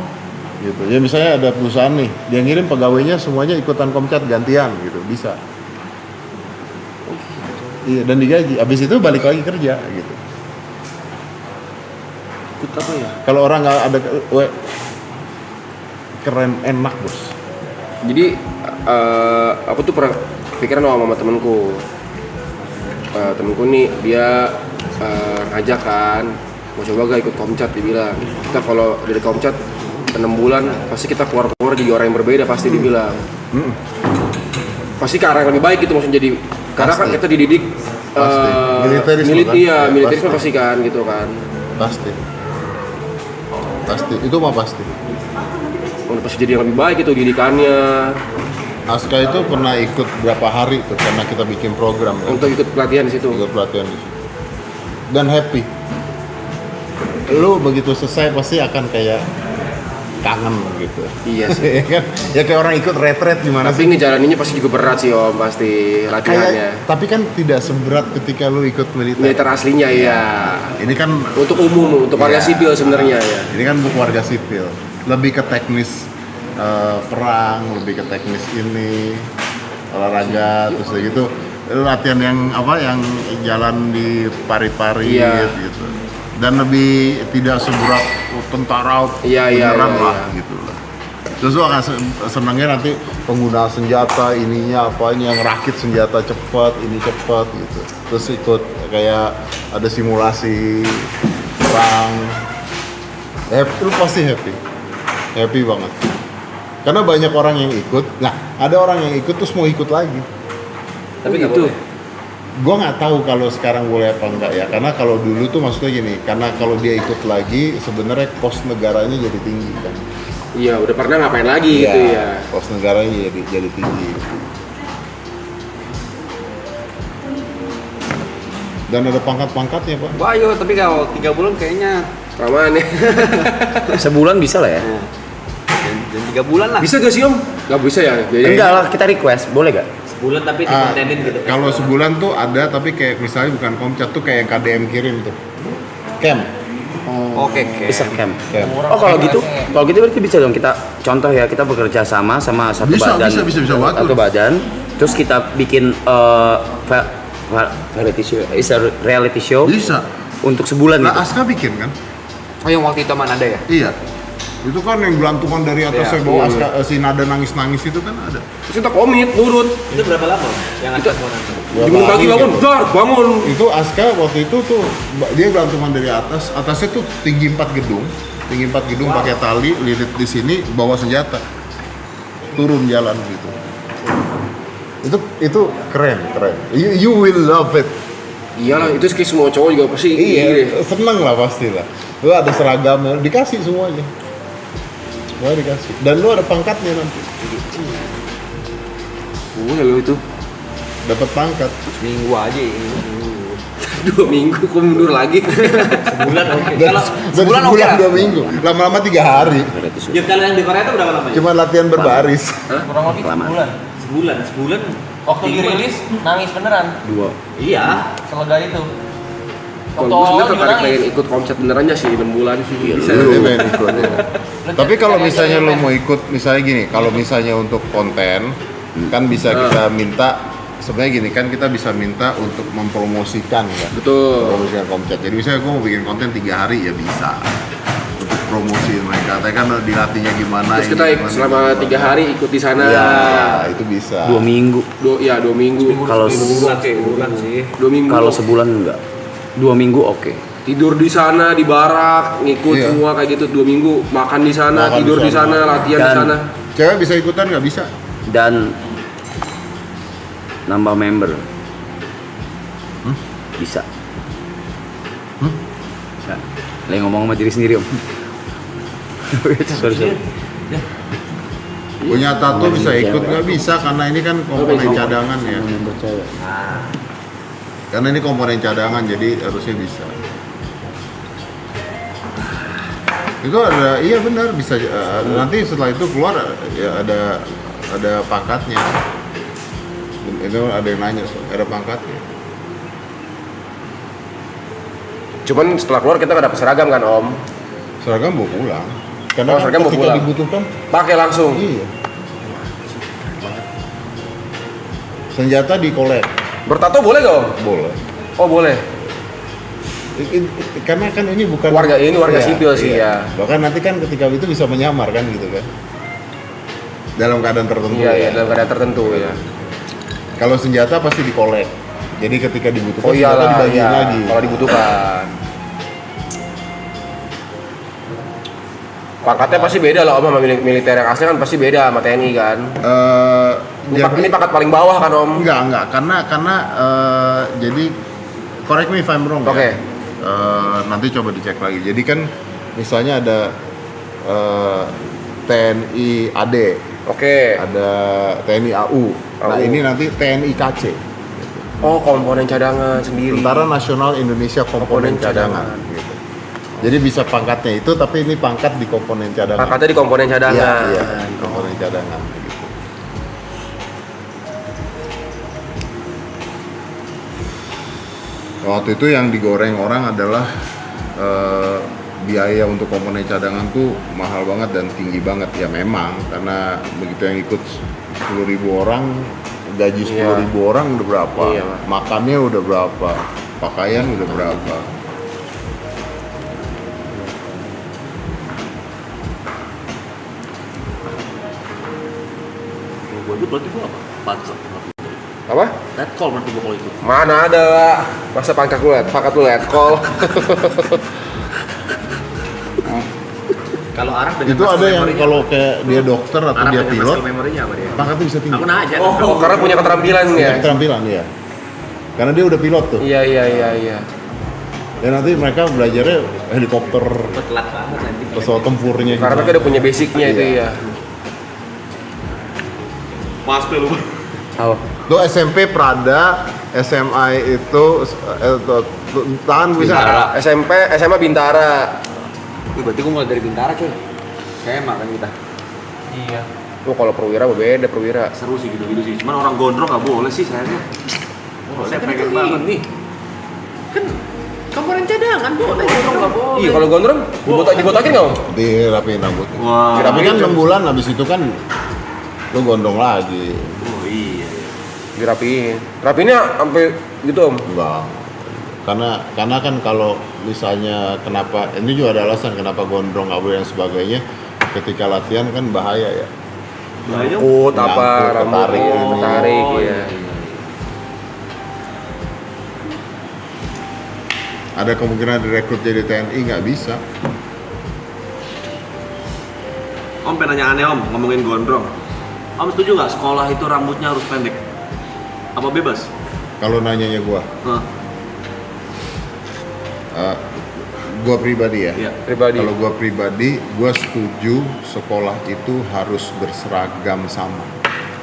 Gitu. Ya misalnya ada perusahaan nih, dia ngirim pegawainya semuanya ikutan Komcat gantian gitu, bisa. Iya, dan digaji. Abis itu balik lagi kerja gitu. ikut apa ya? Kalau orang nggak ada keren, enak bos. Jadi aku tuh pernah pikiran sama temenku. Temenku nih dia ngajak kan, mau coba gak ikut Komcat, dibilang. Kita kalau dari Komcat 6 bulan pasti kita keluar jadi orang yang berbeda pasti dibilang. Pasti ke arah yang lebih baik gitu maksudnya, jadi karena kan Pasti. kita dididik Pasti. Militerisme kan? iya, Ya, militerisme pasti. pasti kan gitu kan. Pasti. Itu mah pasti. Udah pasti jadi yang lebih baik itu didikannya. Aska itu pernah ikut berapa hari tuh karena kita bikin program kan? Untuk ikut pelatihan di situ. Ikut pelatihan di situ. Dan happy. Lu begitu selesai pasti akan kayak kangen gitu. Iya sih. Ya kan? Ya kayak orang ikut retret gimana Tapi ngejalaninnya pasti juga berat sih Om, pasti latihannya. tapi kan tidak seberat ketika lu ikut militer. Militer aslinya ya. Ini kan Untuk umum, untuk warga Iya. sipil sebenarnya ya. ini kan buku warga sipil. Lebih ke teknis perang, lebih ke teknis ini olahraga terus kayak gitu. Latihan yang apa yang jalan di parit-parit Iya. gitu. Dan lebih tidak seberat tentara Iya, beneran iya, lah iya. gitu lah. Terus lu akan senangnya nanti penggunaan senjata ininya apa ini yang rakit senjata cepat ini cepat gitu. Terus ikut kayak ada simulasi perang. Happy, lu pasti happy banget. Karena banyak orang yang ikut. Nah, ada orang yang ikut terus mau ikut lagi. Tapi nggak gitu. boleh. Gua nggak tahu kalau sekarang boleh apa enggak ya. Karena kalau dulu tuh maksudnya gini. Karena kalau dia ikut lagi sebenarnya kos negaranya jadi tinggi kan. Iya, udah pernah ngapain lagi gitu ya. Kos negaranya jadi tinggi. Dan ada pangkat-pangkatnya pak. Wah, yo, tapi kalau 3 bulan kayaknya Ramaan ya. Sebulan bisa lah ya. dan 3 bulan lah. Bisa gak sih Om? Gak bisa ya? Jadi Enggak lah, kita request, boleh gak? Sebulan tapi Ah, dikontenin gitu. kalau sebulan tuh ada tapi kayak misalnya bukan Komcat tuh kayak KDM kirim tuh. Camp. Oke, oke. Bisa camp. Camp. Oh kalau gitu berarti bisa dong kita contoh ya, kita bekerja sama satu Bisa, badan, bisa banget. satu badan, terus kita bikin reality show Bisa. untuk sebulan Nah, gitu. Aska bikin kan? Oh, yang waktu itu mana ada ya? Iya. Itu kan yang gelantungan dari atas Iya. bawa Aska, si Nada nangis-nangis itu kan ada. terus kita komit, nurut. Itu berapa lama yang ada mau nanti? Jam pagi bangun, gitu. dar, bangun. Itu Aska waktu itu tuh dia gelantungan dari atas, atasnya tuh tinggi 4 gedung. Tinggi 4 gedung pakai tali, lilit di sini, bawa senjata. Turun jalan gitu. Itu keren. You will love it. Iyalah, itu kayak semua cowok juga pasti. Iya, seneng lah pasti lah. Lu ada seragamnya, dikasih semuanya. Semuanya dikasih. Dan lu ada pangkatnya nanti. Boleh lo itu. Dapat pangkat. Seminggu aja ini. 2 minggu kok mundur lagi. Sebulan oke. Dan Kalau sebulan sebulan oke lah. 2 minggu, lama-lama 3 hari. Ya kalau yang di Korea itu berapa lama? Cuma latihan berbaris. Kurang lebih sebulan. Sebulan. Waktu dirilis nangis beneran. 2. Iya. Selega itu. Kalau Waktu gue awal sebenarnya juga tertarik pengen nangis. ikut komcat benerannya sih 6 bulan sih. Bisa. Dia pengen ikut, ya. Lu Tapi cari- kalau cari aja misalnya yang lo main. mau ikut, misalnya gini, kalau misalnya untuk konten, kan bisa kita minta, sebenarnya gini kan kita bisa minta untuk mempromosikan kan. Betul. Promosikan komcat. Jadi misalnya gue mau bikin konten 3 hari ya bisa. Untuk promosiin mereka. Tapi kan dilatihnya gimana. Terus ini kita gimana, selama gimana. 3 hari ikut di sana. Iya, itu bisa. 2 minggu. 2 minggu. Kalau Sebulan sih. 2 minggu. kalau sebulan enggak. 2 minggu oke. Tidur di sana di barak, ngikut Iya. semua kayak gitu 2 minggu, makan di sana, Makan tidur di di sana. sana, latihan di Dan- sana. Cewek bisa ikutan nggak bisa? Dan nambah member. Bisa. Bisa. Lagi ngomong sama diri sendiri, Om. sorry. Punya tato bisa ikut nggak bisa karena ini kan komponen cadangan ya. Karena ini komponen cadangan jadi harusnya bisa. Itu ada, iya benar bisa. Nanti setelah itu keluar ya ada pangkatnya. Itu ada yang nanya, ada pangkatnya. Cuman setelah keluar kita nggak dapet seragam kan Om? Seragam bawa pulang. Karena Oh, seragam bawa ketika pulang. dibutuhkan, Pakai langsung. iya. Senjata dikolek, Bertato boleh gak Om? boleh. Oh boleh. Karena kan ini bukan Warga Iya, sipil sih iya. ya. Bahkan nanti kan ketika itu bisa menyamar kan gitu kan. Dalam keadaan tertentu. Iya ya. iya dalam keadaan tertentu ya. Kalau senjata pasti dikolek. Jadi ketika dibutuhkan Oh senjata iyalah dibagiin iya. lagi. Kalau dibutuhkan. Pangkatnya pasti beda lah Om sama militer yang asli kan pasti beda sama TNI kan. Ini pangkat paling bawah kan Om? enggak karena jadi correct me if I'm wrong Oke. ya. Nanti coba dicek lagi. Jadi kan misalnya ada TNI AD, Oke. ada TNI AU. Nah, AU. ini nanti TNI KC. Oh komponen cadangan sendiri. Tentara Nasional Indonesia Komponen Komponen Cadangan. cadangan. Gitu. Jadi bisa pangkatnya itu, tapi ini pangkat di komponen cadangan. Pangkatnya di komponen cadangan. Iya, komponen cadangan. Gitu. Waktu itu yang digoreng orang adalah biaya untuk komponen cadangan tuh mahal banget dan tinggi banget. Ya memang, karena begitu yang ikut 10.000 orang, gaji 10.000 orang udah berapa, Iya, Pak. makannya udah berapa, pakaian udah berapa. Gue itu berarti gue apa? Pangkat. Apa? Red call berarti gue kalau itu. Mana ada masa pangkat lu liat call. Kalau Arab dengan Itu ada yang kalau kayak dia dokter atau Arab dia dengan pilot, muscle memory-nya apa dia? pangkatnya bisa tinggi. Aku nanya. Oh karena punya keterampilan ya. Punya keterampilan ya. Karena dia udah pilot tuh. Iya. Dan nanti mereka belajarnya helikopter, Telat banget nanti. pesawat tempurnya Karena mereka udah punya basicnya itu Iya. ya. Pas lu. Oh, Tuh SMP Prada, SMA itu tahan bisa. SMP, SMA Bintara. Berarti gue mulai dari Bintara cuy. Kayak makan kita. Iya. Tuh kalau perwira beda perwira. Seru sih gitu-gitu sih. Cuman orang gondrong nggak boleh sih sayangnya. Saya pengen banget nih. Kan komponen cadangan boleh. Gondrong nggak boleh. Iya kalau gondrong dibotakin nggak Om? Dirapiin rambutnya. Wah. Tapi kan 6 bulan habis itu kan lu gondrong lagi. Oh iya. Dirapiin. Rapiinnya sampai gitu Om. Enggak. Karena kan kalau misalnya kenapa ini juga ada alasan kenapa gondrong nggak boleh dan sebagainya, ketika latihan kan bahaya ya. Bahaya. Nyangkut apa Nyangkut, rambut ketarik ini. ketarik Oh, ya. Ada kemungkinan direkrut jadi TNI nggak bisa. Om pengen nanya aneh Om, ngomongin gondrong. Om setuju nggak sekolah itu rambutnya harus pendek? Apa bebas? Kalau nanyanya gua, Hah, gua pribadi ya. iya. Pribadi. Kalau gua pribadi, gua setuju sekolah itu harus berseragam sama,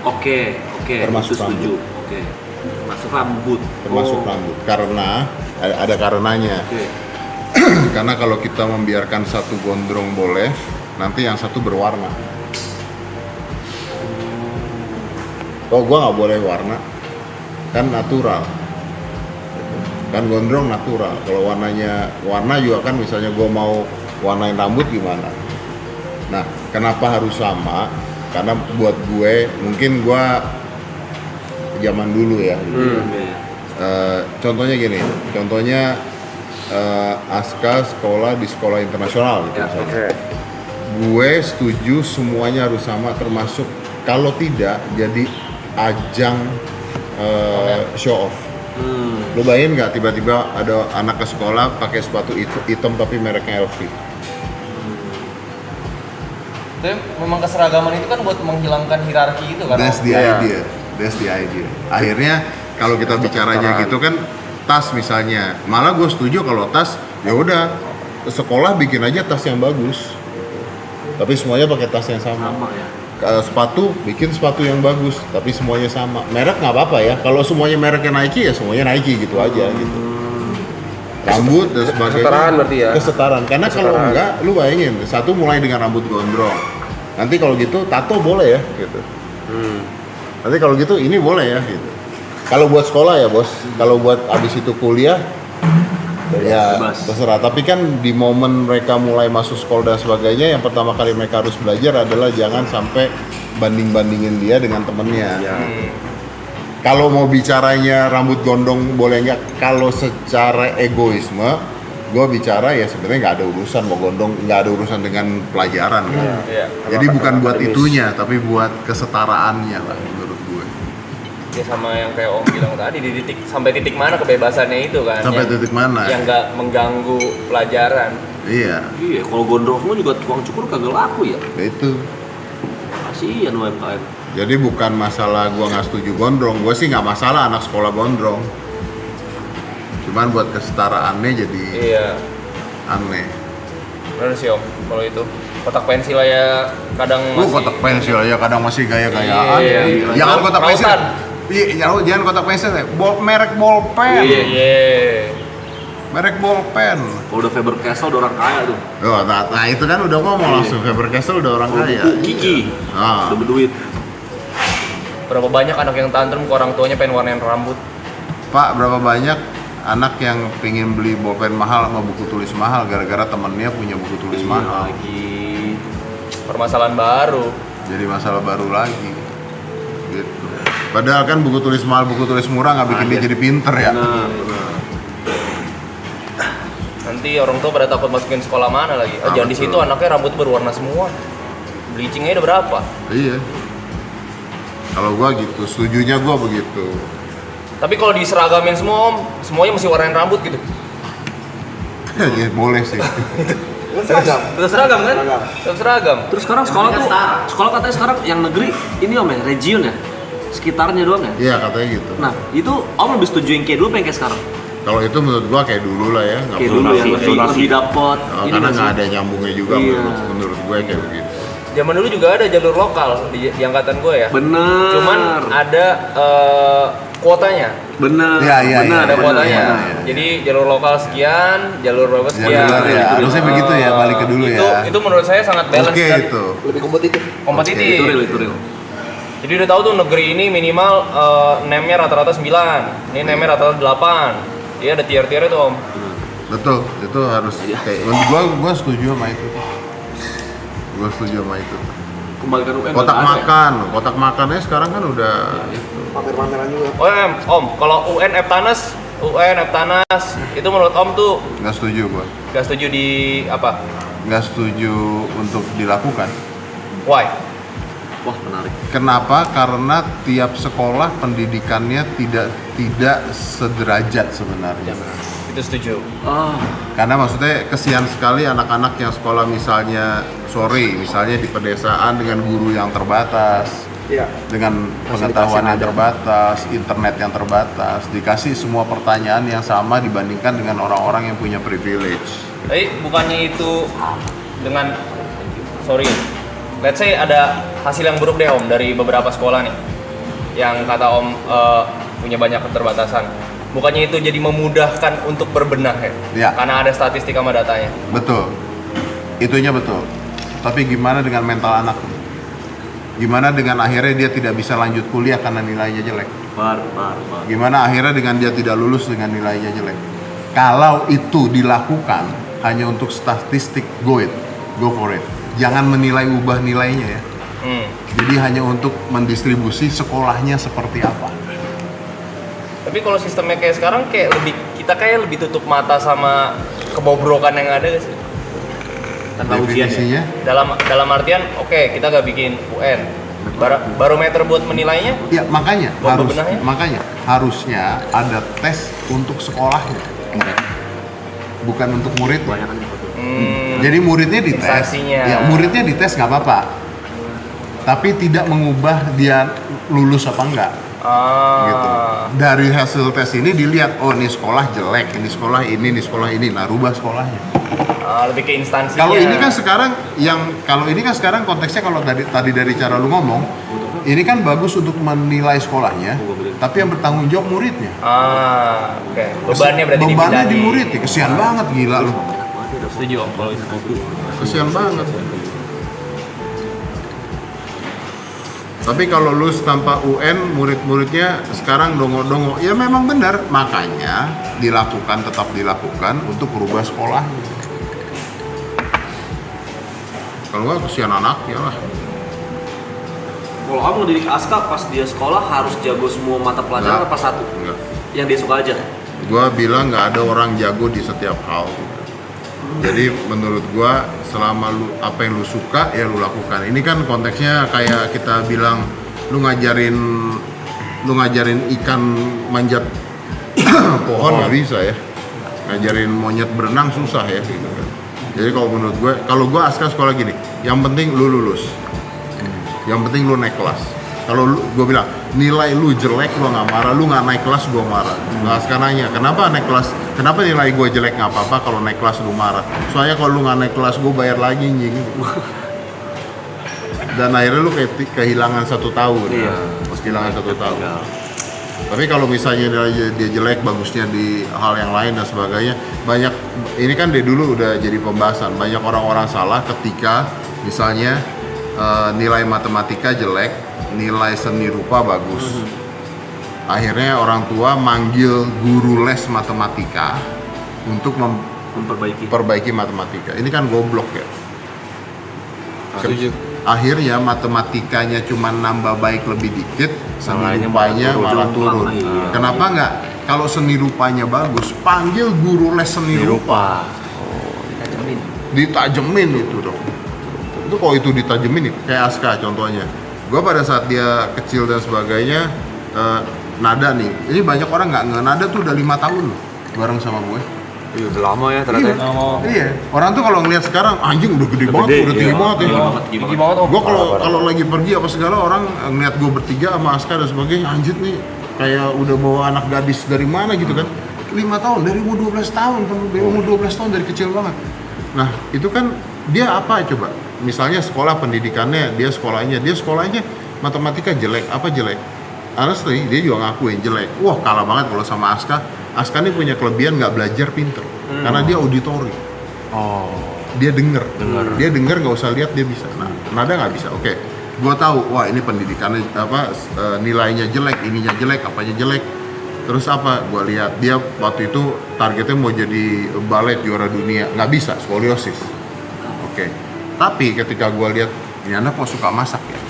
Oke. Termasuk itu setuju. Oke. Masuk rambut. termasuk Oh. rambut. Karena ada karenanya. Karena kalau kita membiarkan satu gondrong boleh, nanti yang satu berwarna. Oh, gua nggak boleh warna, kan natural. Kan gondrong natural. Kalau warna juga kan, misalnya gua mau warnain rambut gimana. Nah, kenapa harus sama? Karena buat gue, mungkin gua zaman dulu ya. Contohnya gini, Aska sekolah di sekolah internasional gitu. Gue setuju semuanya harus sama, termasuk kalau tidak jadi ajang show off. Lo bayangin nggak tiba-tiba ada anak ke sekolah pakai sepatu hitam tapi mereknya LV. Tapi memang keseragaman itu kan buat menghilangkan hierarki itu kan. That's the idea. Akhirnya kalau kita bicaranya gitu kan, tas misalnya, malah gue setuju kalau tas ya udah sekolah bikin aja tas yang bagus, tapi semuanya pakai tas yang sama. Sepatu bikin sepatu yang bagus, tapi semuanya sama. Merek nggak apa-apa ya. Kalau semuanya mereknya Nike ya semuanya Nike gitu aja gitu. Rambut dan sebagainya. Kesetaraan berarti ya. Kesetaraan. Karena kalau enggak, lu bayangin satu mulai dengan rambut gondrong. Nanti kalau gitu tato boleh ya gitu. Nanti kalau gitu ini boleh ya gitu. Kalau buat sekolah ya bos. Kalau buat abis itu kuliah ya terserah. Tapi kan di momen mereka mulai masuk sekolah dan sebagainya, yang pertama kali mereka harus belajar adalah jangan sampai banding-bandingin dia dengan temennya. Kalau mau bicaranya rambut gondrong boleh nggak? Kalau secara egoisme, gue bicara ya sebenarnya nggak ada urusan mau gondrong, nggak ada urusan dengan pelajaran kan. Jadi bukan buat itunya, tapi buat kesetaraannya lah menurut gue. Ya sama yang kayak Om bilang tadi, di sampai titik mana kebebasannya itu kan. Sampai titik mana? Yang nggak mengganggu pelajaran. Iya, Kalau gondrong semua juga tukang cukur kagak laku ya. itu. Kasihan UMKM. Jadi bukan masalah gua nggak setuju gondrong, gua sih nggak masalah anak sekolah gondrong. Cuman buat kesetaraannya jadi aneh. Benar sih Om, kalau itu kotak pensil ya kadang masih. Kotak pensil ya kadang masih gaya-gayaan. Iya. Jangan kotak pensil. Rautan. Iya, jangan kotak pensil ya. Merek bolpen. Merek bolpen. Kalau udah Faber Castell udah orang kaya tuh. Oh, nah itu kan udah ngomong langsung Faber Castell udah orang kaya. Kiki. Ah. Udah berduit. Berapa banyak anak yang tantrum ke orang tuanya pengen warnain rambut. Pak, berapa banyak anak yang pengen beli bolpen mahal sama buku tulis mahal gara-gara temennya punya buku tulis mahal. Lagi. Permasalahan baru. Jadi masalah baru lagi. Gitu. Padahal kan buku tulis mahal, buku tulis murah nggak bikin dia jadi pinter ya. Benar. Nanti orang tua pada takut masukin sekolah mana lagi. Jangan di situ anaknya rambut berwarna semua. Bleachingnya udah berapa? Iya. Kalau gua gitu, setujunya gua begitu. Tapi kalau diseragamin semua Om, semuanya mesti warnain rambut gitu. Ya boleh sih. Tetap seragam kan? Tetap seragam. Terus sekarang sekolah katanya sekarang yang negeri ini Om ya, region ya? Sekitarnya doang ya? Iya katanya gitu. Nah, itu Om lebih setuju yang kayak dulu apa yang kayak sekarang? Kalau itu menurut gua kayak dulu lah ya, nggak Kayak perlu dulu ya, nafsu. lebih dapet. Karena nggak ada nyambungnya juga Iya. menurut gue kayak begitu. Zaman dulu juga ada jalur lokal di angkatan gue ya. Bener. Cuman ada kuotanya. Bener. Iya, bener, Ada bener, kuotanya. bener. Jadi jalur lokal sekian, jalur berapa sekian. Jalur ya, harusnya begitu ya, balik ke dulu itu, ya. Itu menurut saya sangat balance Oke dan itu. Lebih kompetitif. kompetitif. Itu real. Jadi udah tahu tuh negeri ini minimal name-nya rata-rata 9. Ini name-nya rata-rata 8. Iya ada tier-tier itu Om. Betul, itu harus kayak gua setuju sama itu. Gua setuju sama itu. Kembalikan UN. Kotak nggak ada ya? makan, kotak makannya sekarang kan udah Pamer-pameran juga. Oh Om, kalau UN Eptanas itu menurut Om tuh nggak setuju gua. gak setuju di apa? Nggak setuju untuk dilakukan. Why? Wah, menarik. Kenapa? Karena tiap sekolah pendidikannya tidak sederajat sebenarnya. Itu setuju. Karena maksudnya kesian sekali anak-anak yang sekolah misalnya misalnya di pedesaan dengan guru yang terbatas, dengan pengetahuan yang terbatas, internet yang terbatas, dikasih semua pertanyaan yang sama dibandingkan dengan orang-orang yang punya privilege. Tapi bukannya itu dengan let's say ada hasil yang buruk deh Om dari beberapa sekolah nih yang kata Om punya banyak keterbatasan. Bukannya itu jadi memudahkan untuk berbenah ya? Ya. Karena ada statistik sama datanya. Betul. Itunya betul. Tapi gimana dengan mental anak? Gimana dengan akhirnya dia tidak bisa lanjut kuliah karena nilainya jelek? Bar. Gimana akhirnya dengan dia tidak lulus dengan nilainya jelek? Kalau itu dilakukan hanya untuk statistik, go for it. Jangan menilai ubah nilainya ya. Jadi hanya untuk mendistribusi sekolahnya seperti apa. Tapi kalau sistemnya kayak sekarang kita kayak lebih tutup mata sama kebobrokan yang ada gak sih? Tanpa ujian ya. Definisinya Dalam artian, oke, kita gak bikin UN. Barometer buat menilainya? ya makanya Buat bebenahnya? harusnya ada tes untuk sekolahnya. Bukan untuk murid. Jadi muridnya dites. Instansinya. Ya, muridnya dites nggak apa-apa. Tapi tidak mengubah dia lulus apa enggak. Gitu. Dari hasil tes ini dilihat, oh ini sekolah jelek, ini sekolah ini, nah rubah sekolahnya. Lebih ke instansinya. Kalau ini kan sekarang konteksnya kalau tadi dari cara lu ngomong, ini kan bagus untuk menilai sekolahnya, tapi yang bertanggung jawab muridnya. Oke. Bebannya berarti Bebannya di dipindahin. murid, ya. Kesian banget gila lu. Setuju Om kalau itu. Kesian banget. Tapi kalau lulus tanpa UN, murid-muridnya sekarang dongo-dongo. Ya memang benar, makanya tetap dilakukan untuk merubah sekolah. Kalau nggak kesian anaknya lah. Kalau kamu ngedidik Aska pas dia sekolah harus jago semua mata pelajaran apa satu? Enggak. Yang dia suka aja. Gua bilang nggak ada orang jago di setiap hal. Jadi menurut gua selama apa yang lu suka ya lu lakukan. Ini kan konteksnya kayak kita bilang lu ngajarin ikan manjat pohon nggak bisa ya. Ngajarin monyet berenang susah ya gitu kan. Jadi kalau menurut gue, kalau gue Aska sekolah gini, yang penting lu lulus. Yang penting lu naik kelas. Kalau gue bilang nilai lu jelek gue nggak marah, lu nggak naik kelas gue marah. Nggak Aska nanya, kenapa naik kelas? Kenapa nilai gue jelek nggak apa-apa kalau naik kelas lu marah? Soalnya kalau lu nggak naik kelas gue bayar lagi nying. Dan akhirnya lu kehilangan 1 tahun. Iya. Kehilangan 1 tahun. Tapi kalau misalnya dia jelek, bagusnya di hal yang lain dan sebagainya, banyak ini kan dari dulu udah jadi pembahasan. Banyak orang-orang salah ketika misalnya nilai matematika jelek, nilai seni rupa bagus. Akhirnya orang tua manggil guru les matematika untuk memperbaiki matematika. Ini kan goblok ya. Akhirnya matematikanya cuma nambah baik lebih dikit, seni rupanya malah turun. Kenapa nggak? Kalau seni rupanya bagus, panggil guru les seni rupa. Ditajemin itu dong. Itu kalau itu ditajemin nih, kayak Aska contohnya. Gua pada saat dia kecil dan sebagainya, nada nih. Ini banyak orang nggak nada tuh udah 5 tahun loh, bareng sama gue. Iya, udah lama ya ternyata. Iya. Orang tuh kalau ngeliat sekarang anjing udah gede banget, udah tinggi banget ya. Tinggi banget Om. Gue kalau lagi pergi apa segala orang ngeliat gue bertiga sama Aska dan sebagainya, anjir nih kayak udah bawa anak gadis dari mana gitu kan. 5 tahun, dari umur 12 tahun, dari umur 12 tahun dari kecil banget. Nah itu kan dia apa coba? Misalnya sekolah pendidikannya, dia sekolahnya matematika jelek, apa jelek? Honestly, dia juga ngakuin jelek. Wah kalah banget kalau sama Aska. Aska ini punya kelebihan nggak belajar pinter, karena dia auditori. Dia denger nggak usah lihat dia bisa. Nah, nada nggak bisa. Oke, gua tahu. Wah ini pendidikannya nilainya jelek, ininya jelek, apanya jelek. Terus apa? Gua lihat dia waktu itu targetnya mau jadi balet juara dunia, nggak bisa, skoliosis. Oke. Tapi ketika gua lihat ini anak kok suka masak ya.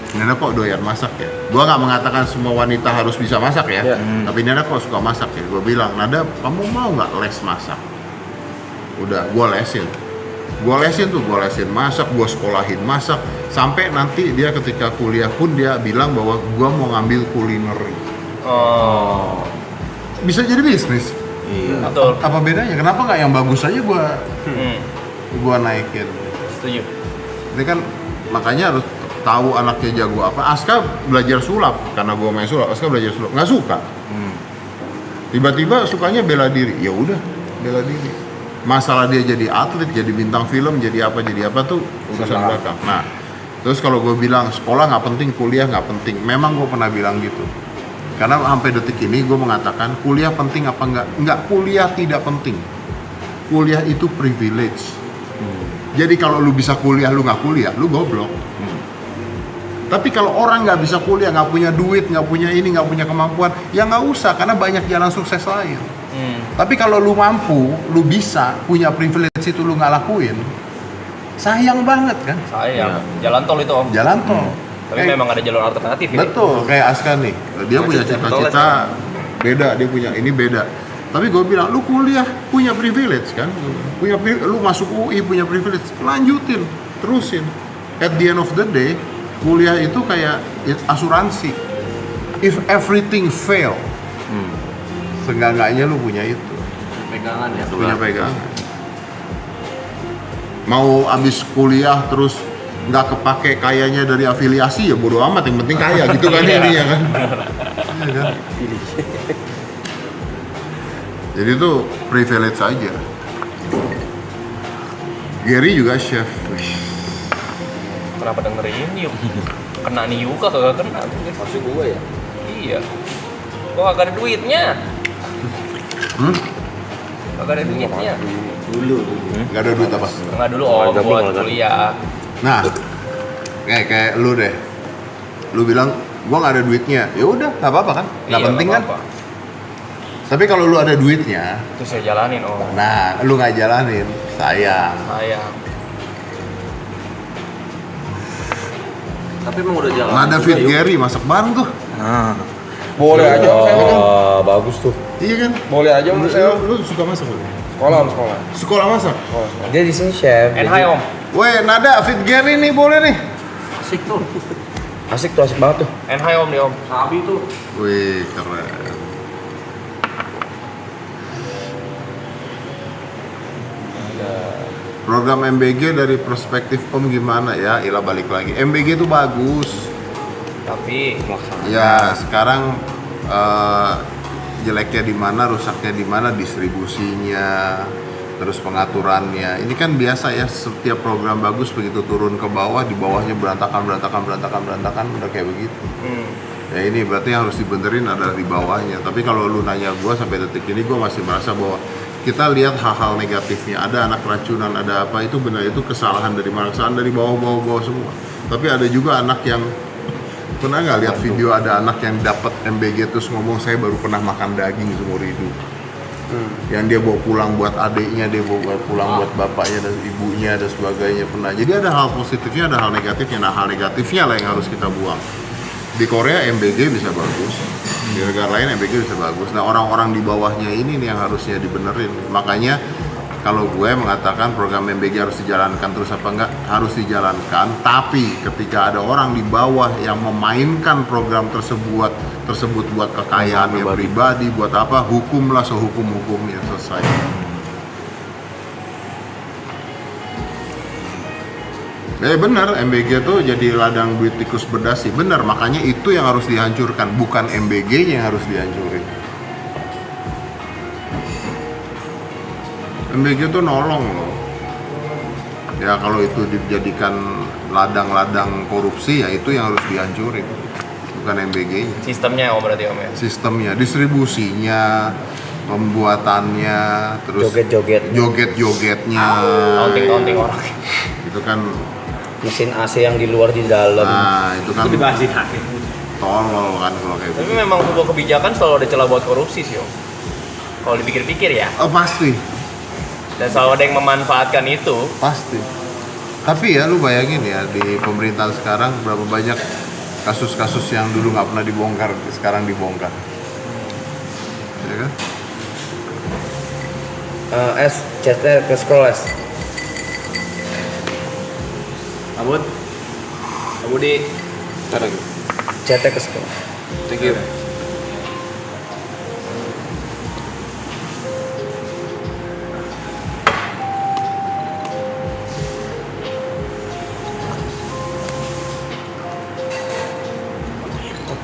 Ini anak kok doyan masak ya. Gua nggak mengatakan semua wanita harus bisa masak ya. Tapi ini anak kok suka masak ya. Gua bilang, Nada, kamu mau nggak les masak? Udah, gua lesin masak, gua sekolahin masak. Sampai nanti dia ketika kuliah pun dia bilang bahwa gua mau ngambil kulineri. Bisa jadi bisnis. Iya. Betul. Apa bedanya? Kenapa nggak yang bagus aja gua naikin? Setuju. Ini kan makanya harus tahu anaknya jago apa. Aska belajar sulap karena gue main sulap. Aska belajar sulap nggak suka. Tiba-tiba sukanya bela diri. Ya udah bela diri. Masalah dia jadi atlet, jadi bintang film, jadi apa tuh urusan belakang. Nah, terus kalau gue bilang sekolah nggak penting, kuliah nggak penting. Memang gue pernah bilang gitu. Karena sampai detik ini gue mengatakan kuliah penting apa enggak? Enggak, kuliah tidak penting. Kuliah itu privilege. Jadi kalau lu bisa kuliah, lu nggak kuliah, lu goblok. Tapi kalau orang nggak bisa kuliah, nggak punya duit, nggak punya ini, nggak punya kemampuan, ya nggak usah, karena banyak jalan sukses lain. Tapi kalau lu mampu, lu bisa, punya privilege itu lu nggak lakuin, sayang banget kan? Sayang. Jalan tol itu, Om. Jalan tol. Tapi memang ada jalur alternatif ya. Betul, kayak Aska nih, dia punya cita-cita beda, dia punya ini beda. Tapi gue bilang, lu kuliah punya privilege kan? Lu masuk UI punya privilege, lanjutin, terusin. At the end of the day, kuliah itu kayak asuransi. If everything fail, seenggak-enggaknya lu punya itu. Pegangan ya. Punya pegangan. Mau abis kuliah terus nggak kepake kayanya dari afiliasi ya bodo amat, yang penting kaya gitu kan ini ya kan. Iya kan? Jadi itu privilege aja. Gary juga chef. Kenapa dengerin yuk? Kena nih Yuka kagak kena. Maksud gue ya. Iya. Kok kagak ada duitnya? Kagak ada duitnya. Dulu. Nggak ada duit apa? Enggak dulu Om buat kuliah. Nah, kayak lu deh. Lu bilang gua nggak ada duitnya. Ya udah, nggak apa-apa kan? Nggak Iya, penting nggak kan? apa-apa. Tapi kalau lu ada duitnya, Itu saya jalanin Om. nah lu nggak jalanin, sayang. Sayang. Tapi emang udah jalan. Nada Fit Gary masak bareng tuh. Boleh aja Om, saya kan. Wah, bagus tuh. Iya kan? Boleh aja Om, saya. Lu suka masak lu? Sekolah Om, sekolah. Sekolah masak? Dia di sini chef. And hi Om. Weh, Nada Fit Gary nih boleh nih. Asik tuh. Asik tuh, asik banget tuh. And hi Om nih Om. Sabi tuh. Wih, keren. Program MBG dari perspektif Om gimana ya? Ila balik lagi. MBG itu bagus. Tapi Ya, sekarang jeleknya di mana, rusaknya di mana, distribusinya, terus pengaturannya. Ini kan biasa ya, setiap program bagus begitu turun ke bawah, di bawahnya berantakan, udah kayak begitu. Ya ini berarti yang harus dibenerin adalah di bawahnya. Tapi kalau lu nanya gue sampai detik ini, gue masih merasa bahwa kita lihat hal-hal negatifnya. Ada anak racunan, ada apa, itu benar, itu kesalahan dari mana? Kesalahan dari bawah semua. Tapi ada juga anak yang, pernah nggak lihat video ada anak yang dapat MBG terus ngomong saya baru pernah makan daging seumur hidup. Yang dia bawa pulang buat adiknya, dia bawa pulang buat bapaknya dan ibunya dan sebagainya pernah. Jadi ada hal positifnya, ada hal negatifnya. Nah, hal negatifnya lah yang harus kita buang. Di Korea MBG bisa bagus, di negara lain MBG bisa bagus. Nah, orang-orang di bawahnya ini nih yang harusnya dibenerin. Makanya kalau gue mengatakan program MBG harus dijalankan terus apa enggak, harus dijalankan. Tapi ketika ada orang di bawah yang memainkan program tersebut buat kekayaannya pribadi, buat apa, hukumlah sehukum-hukumnya, selesai. Benar, MBG tuh jadi ladang duit tikus berdasi. Benar, makanya itu yang harus dihancurkan, bukan MBG-nya yang harus dihancurin. MBG tuh nolong loh. Ya kalau itu dijadikan ladang-ladang korupsi, ya itu yang harus dihancurin, bukan MBG-nya. sistemnya Om berarti Om ya. Sistemnya, distribusinya, pembuatannya, terus joget-jogetnya. Taunting orang. Itu kan, Mesin AC yang di luar di dalam. nah itu kan Itu dibahasin hakim. tolol kan kalau kayak Tapi gitu. memang sebuah kebijakan selalu ada celah buat korupsi sih Om. Kalau dipikir-pikir ya. Oh pasti, Dan selalu ada yang memanfaatkan itu. pasti. Tapi ya lu bayangin ya, di pemerintahan sekarang berapa banyak kasus-kasus yang dulu nggak pernah dibongkar, sekarang dibongkar. Ya kan? Chatnya ke scroll S. Abud. Abudi. Chatnya ke scroll. Thank you.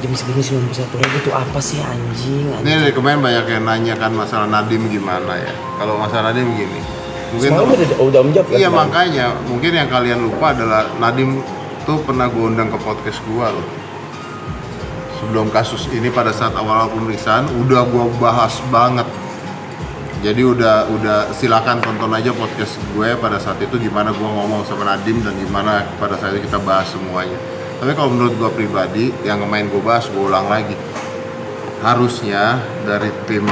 Jam segini 91.000 itu apa sih anjing? Ini dari kemarin banyak yang nanya kan masalah Nadiem gimana ya. Kalau masalah Nadiem gini, mungkin Semalam udah Om jawab kan? iya semalam? makanya mungkin yang kalian lupa adalah Nadiem tuh pernah gue undang ke podcast gua loh. sebelum kasus ini pada saat awal pemeriksaan udah gue bahas banget. Jadi udah silakan tonton aja podcast gue pada saat itu gimana gue ngomong sama Nadim dan gimana pada saat itu kita bahas semuanya. Tapi kalau menurut gue pribadi yang kemarin gue bahas gue ulang lagi. Harusnya dari tim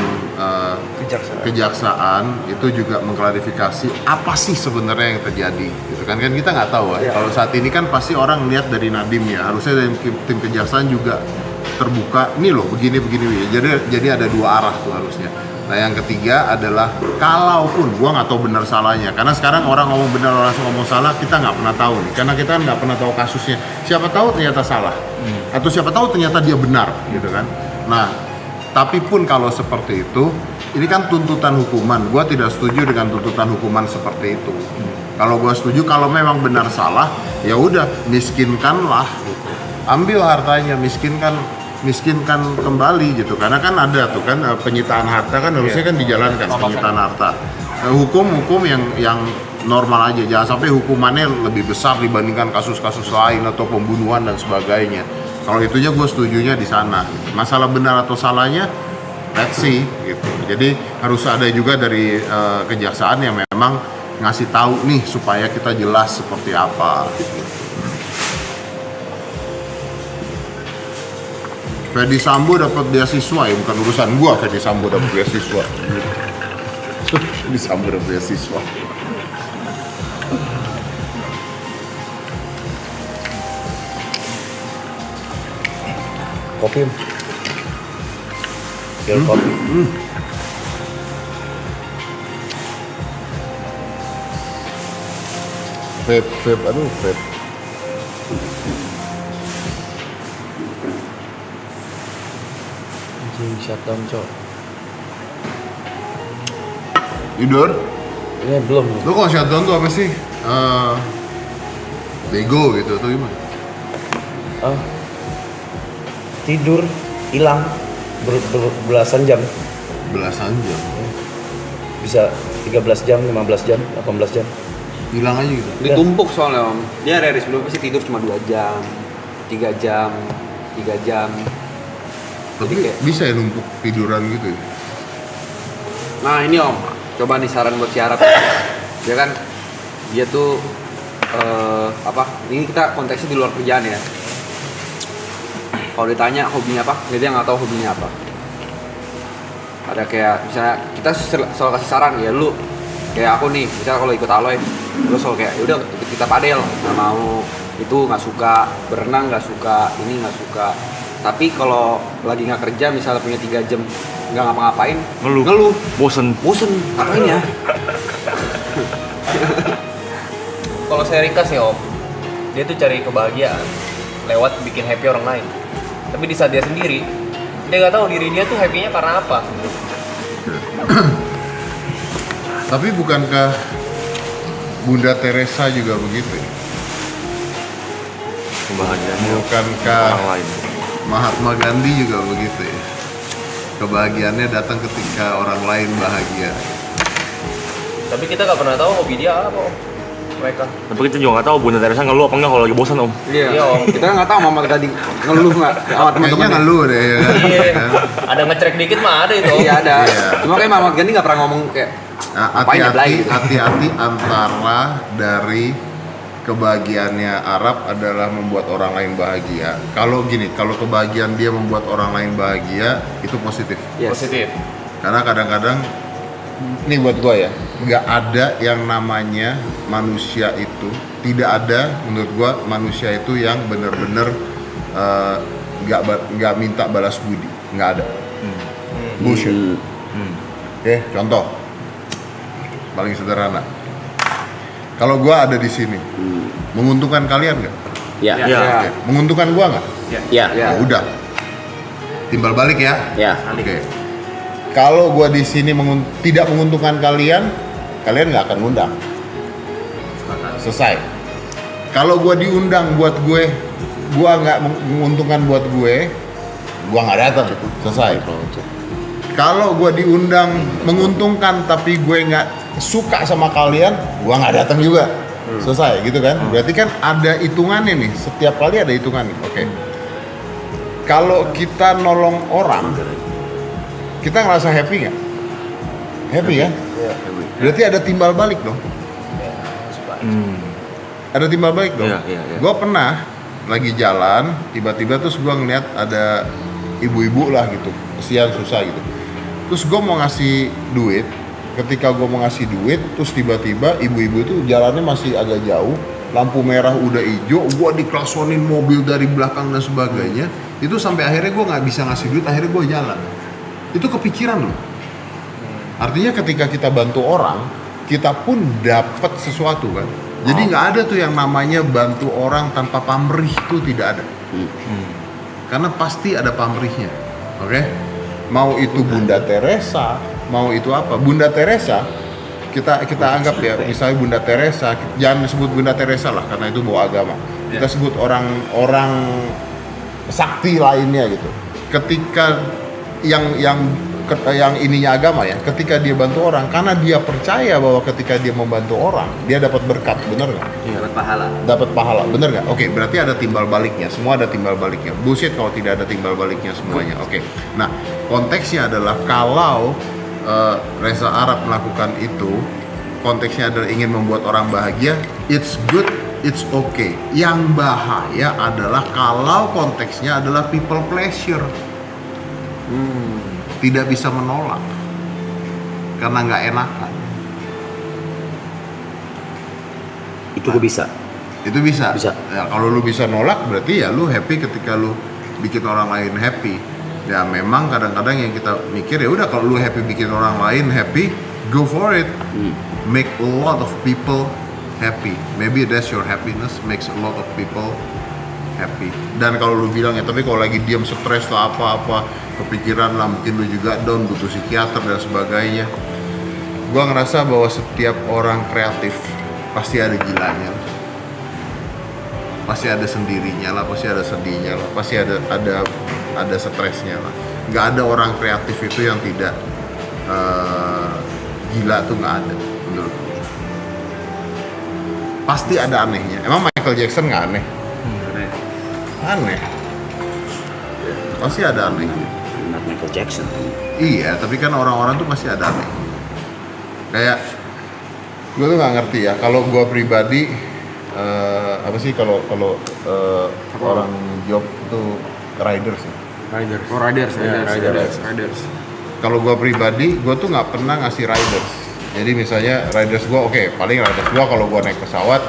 kejaksaan itu juga mengklarifikasi apa sih sebenarnya yang terjadi gitu kan kita nggak tahu ya. Kalau saat ini kan pasti orang lihat dari Nadim ya, harusnya dari tim kejaksaan juga terbuka nih loh begini ya. Jadi ada dua arah tuh harusnya. Nah yang ketiga adalah kalaupun gua nggak tahu benar salahnya, karena sekarang orang ngomong benar orang ngomong salah kita nggak pernah tahu nih, karena kita nggak pernah tahu kasusnya. Siapa tahu ternyata salah atau siapa tahu ternyata dia benar gitu kan. Nah tapi pun kalau seperti itu, ini kan tuntutan hukuman. Gua tidak setuju dengan tuntutan hukuman seperti itu. Kalau gua setuju kalau memang benar salah, ya udah miskinkanlah, gitu. Ambil hartanya, miskinkan kembali gitu. Karena kan ada tuh kan penyitaan harta kan harusnya kan dijalankan penyitaan harta. Hukum yang normal aja. Jangan sampai hukumannya lebih besar dibandingkan kasus-kasus lain atau pembunuhan dan sebagainya. Kalau itunya gue setujunya di sana. Masalah benar atau salahnya, let's see gitu. Jadi harus ada juga dari kejaksaan yang memang ngasih tahu nih supaya kita jelas seperti apa. Gitu. Ferdy Sambo dapat beasiswa ya, bukan urusan gue. Ferdy Sambo dapat beasiswa. Ferdy Sambo dapat beasiswa. Kopi. Biar kopi. Vape, aduh vape. Anjing shutdown cok. Tidur? Ini belum. Lu kalau shutdown tuh apa sih? Bego gitu atau gimana? Tidur hilang belasan jam. Belasan jam. Bisa 13 jam, 15 jam, 18 jam. Hilang aja gitu. Ditumpuk soalnya om. Dia hari sebelumnya sih tidur cuma 2 jam, 3 jam, 3 jam. Tapi Jadi kayak, bisa ya numpuk tiduran gitu ya? nah ini om, coba nih saran buat si Arab. Dia kan, dia tuh ini kita konteksnya di luar kerjaan ya. Kalau ditanya hobinya apa, dia nggak tahu hobinya apa. Ada kayak misalnya kita selalu kasih saran ya, lu kayak aku nih, misalnya kalau ikut Aloy, lu selalu kayak yaudah ikut kita padel, nggak mau, itu nggak suka, berenang nggak suka, ini nggak suka. Tapi kalau lagi nggak kerja, misalnya punya 3 jam nggak ngapa-ngapain, ngeluh, bosen, ngapain ya? Kalau saya ringkas nih om, dia tuh cari kebahagiaan lewat bikin happy orang lain. Tapi di saat dia sendiri, dia nggak tahu diri dia tuh happy-nya karena apa. Tapi bukankah Bunda Teresa juga begitu ya? Kebahagiaannya Bukankah orang lain. Mahatma Gandhi juga begitu ya? Kebahagiaannya datang ketika orang lain bahagia. Tapi kita nggak pernah tahu hobi dia apa om. Mereka. Tapi kita juga nggak tahu Bunda Teresa ngeluh apa enggak kalau lagi bosan om. Iya om, kita nggak tahu Mama tadi ngeluh nggak sama Kayaknya teman-teman. ngeluh deh ya. Iya. Ada ngecek dikit mah ada itu. Iya ada. Iya. Cuma kayak Mama Gandhi nggak pernah ngomong kayak Nah, ngapain ya, Blay, gitu. hati-hati antara dari kebahagiaannya Arab adalah membuat orang lain bahagia. Kalau gini, kalau kebahagiaan dia membuat orang lain bahagia itu positif. Yes. Positif. Karena kadang-kadang ini buat gua ya, nggak ada yang namanya manusia itu, tidak ada menurut gua manusia itu yang benar-benar nggak minta balas budi, nggak ada. Bullshit. Oke, contoh paling sederhana. Kalau gua ada di sini, menguntungkan kalian nggak? Ya. Ya. Oke. Menguntungkan gua nggak? Ya. Ya. Nah, udah. Timbal balik ya. Ya. Oke. Kalau gua di sini tidak menguntungkan kalian, kalian nggak akan ngundang. Selesai. Kalau gua diundang buat gua nggak menguntungkan buat gua nggak datang. Selesai. Kalau gua diundang menguntungkan tapi gue nggak suka sama kalian, gua nggak datang juga. Selesai gitu kan? Berarti kan ada hitungannya nih. Setiap kali ada hitungannya. Oke. kalau kita nolong orang, kita ngerasa happy nggak? Happy kan? Berarti ada timbal balik dong. Ada timbal balik dong. Gue pernah lagi jalan, tiba-tiba terus gue ngeliat ada ibu-ibu lah gitu, kesian susah gitu. Terus gue mau ngasih duit. Ketika gue mau ngasih duit, terus tiba-tiba ibu-ibu itu jalannya masih agak jauh, lampu merah udah hijau, gue diklasonin mobil dari belakang dan sebagainya. Itu sampai akhirnya gue nggak bisa ngasih duit, akhirnya gue jalan. Itu kepikiran loh. Artinya ketika kita bantu orang, kita pun dapat sesuatu kan. Jadi nggak ada tuh yang namanya bantu orang tanpa pamrih, itu tidak ada. Karena pasti ada pamrihnya, oke? Mau itu Bunda Teresa, mau itu apa? Bunda Teresa, kita anggap ya, misalnya Bunda Teresa, jangan sebut Bunda Teresa lah karena itu bawa agama. Kita sebut orang sakti lainnya gitu. Ketika yang ininya agama ya, ketika dia bantu orang, karena dia percaya bahwa ketika dia membantu orang, dia dapat berkat, bener nggak? Iya, dapat pahala. Dapat pahala, bener nggak? Oke, berarti ada timbal baliknya, semua ada timbal baliknya. Bullshit kalau tidak ada timbal baliknya semuanya. Oke, nah konteksnya adalah kalau Reza Arab melakukan itu, konteksnya adalah ingin membuat orang bahagia, it's good, it's okay. Yang bahaya adalah kalau konteksnya adalah people pleasure. Tidak bisa menolak karena nggak enakan. Itu gue bisa. Itu bisa. Bisa. Ya, kalau lu bisa nolak berarti ya lu happy ketika lu bikin orang lain happy. Ya memang kadang-kadang yang kita mikir ya udah kalau lu happy bikin orang lain happy, go for it. Make a lot of people happy. Maybe that's your happiness, makes a lot of people happy. Dan kalau lu bilang ya tapi kalau lagi diam stres lah apa-apa, kepikiran lah, mungkin lu juga down, butuh psikiater dan sebagainya. Gua ngerasa bahwa setiap orang kreatif pasti ada gilanya, pasti ada sendirinya lah, pasti ada sedihnya lah, pasti ada stresnya lah. Nggak ada orang kreatif itu yang tidak gila tuh, nggak ada menurut gue. Pasti ada anehnya. Emang Michael Jackson nggak aneh? Aneh. Pasti ada aneh. Not Michael Jackson. Iya, tapi kan orang-orang tuh pasti ada aneh. Kayak gue tuh nggak ngerti ya. Kalau gue pribadi apa sih kalau orang job itu riders ya. Riders. Kalau gue pribadi, gue tuh nggak pernah ngasih riders. Jadi misalnya riders gue, oke, paling riders gue kalau gue naik pesawat,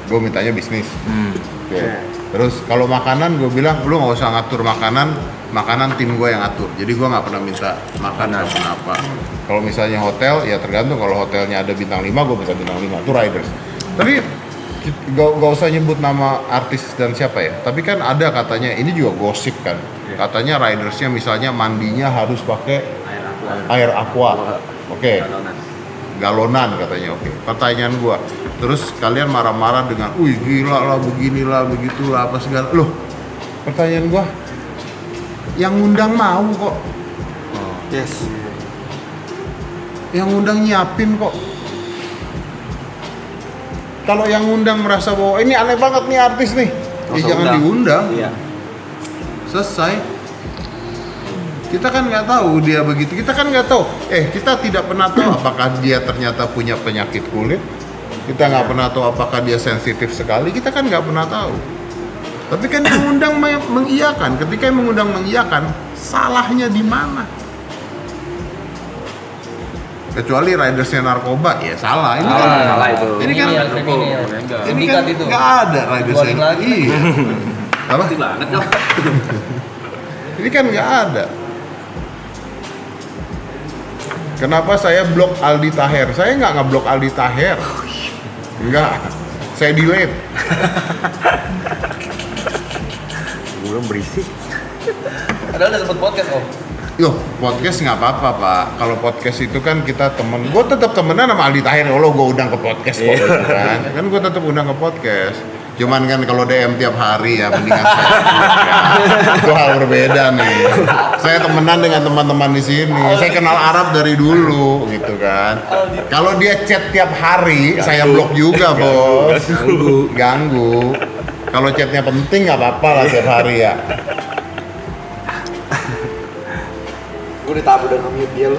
gue mintanya bisnis. Oke. Terus kalau makanan gue bilang lu nggak usah ngatur makanan tim gue yang ngatur. Jadi gue nggak pernah minta makanan apa. Kalau misalnya hotel ya tergantung, kalau hotelnya ada bintang 5 gue minta bintang 5, itu riders. Tapi gak usah nyebut nama artis dan siapa ya. Tapi kan ada katanya, ini juga gosip kan. Katanya ridersnya misalnya mandinya harus pakai air aqua. Oke. Galonan katanya. Oke. Pertanyaan gue, terus kalian marah-marah dengan, wih gila lah, beginilah, begitulah, apa segala. Loh, pertanyaan gua, yang ngundang mau kok. Yes. Yang ngundang nyiapin kok. Kalau yang ngundang merasa bahwa ini aneh banget nih artis nih, jangan diundang. Iya. Selesai. Kita kan nggak tahu dia begitu. Kita kan nggak tahu. Kita tidak pernah tahu apakah dia ternyata punya penyakit kulit. Kita nggak pernah tahu apakah dia sensitif sekali, kita kan nggak pernah tahu. Tapi kan yang mengundang mengiyakan, ketika yang mengundang mengiyakan, salahnya di mana? Kecuali ridersnya narkoba, ya salah. Ini kan salah itu. Ini kan ini kan nggak ada ridersnya. Iya. Apa? Banget dong. Ini kan nggak ada. Kenapa saya blok Aldi Taher? Saya nggak ngeblok Aldi Taher. Enggak, saya delete. Belum berisik. Padahal udah sempet podcast om. Yo, podcast nggak apa-apa pak. Kalau podcast itu kan kita temen. Gue tetap temenan sama Aldi Taher. Lo gue undang ke podcast kok, gitu kan? Kan gue tetap undang ke podcast. Cuman kan kalau DM tiap hari ya mendingan saya itu hal berbeda nih. Saya temenan dengan teman-teman di sini. Saya kenal Arab dari dulu gitu kan. Kalau dia chat tiap hari, saya blok juga bos. Ganggu. Kalau chatnya penting nggak apa-apa lah tiap hari ya. Gue ditabu udah nge-mute dia lu.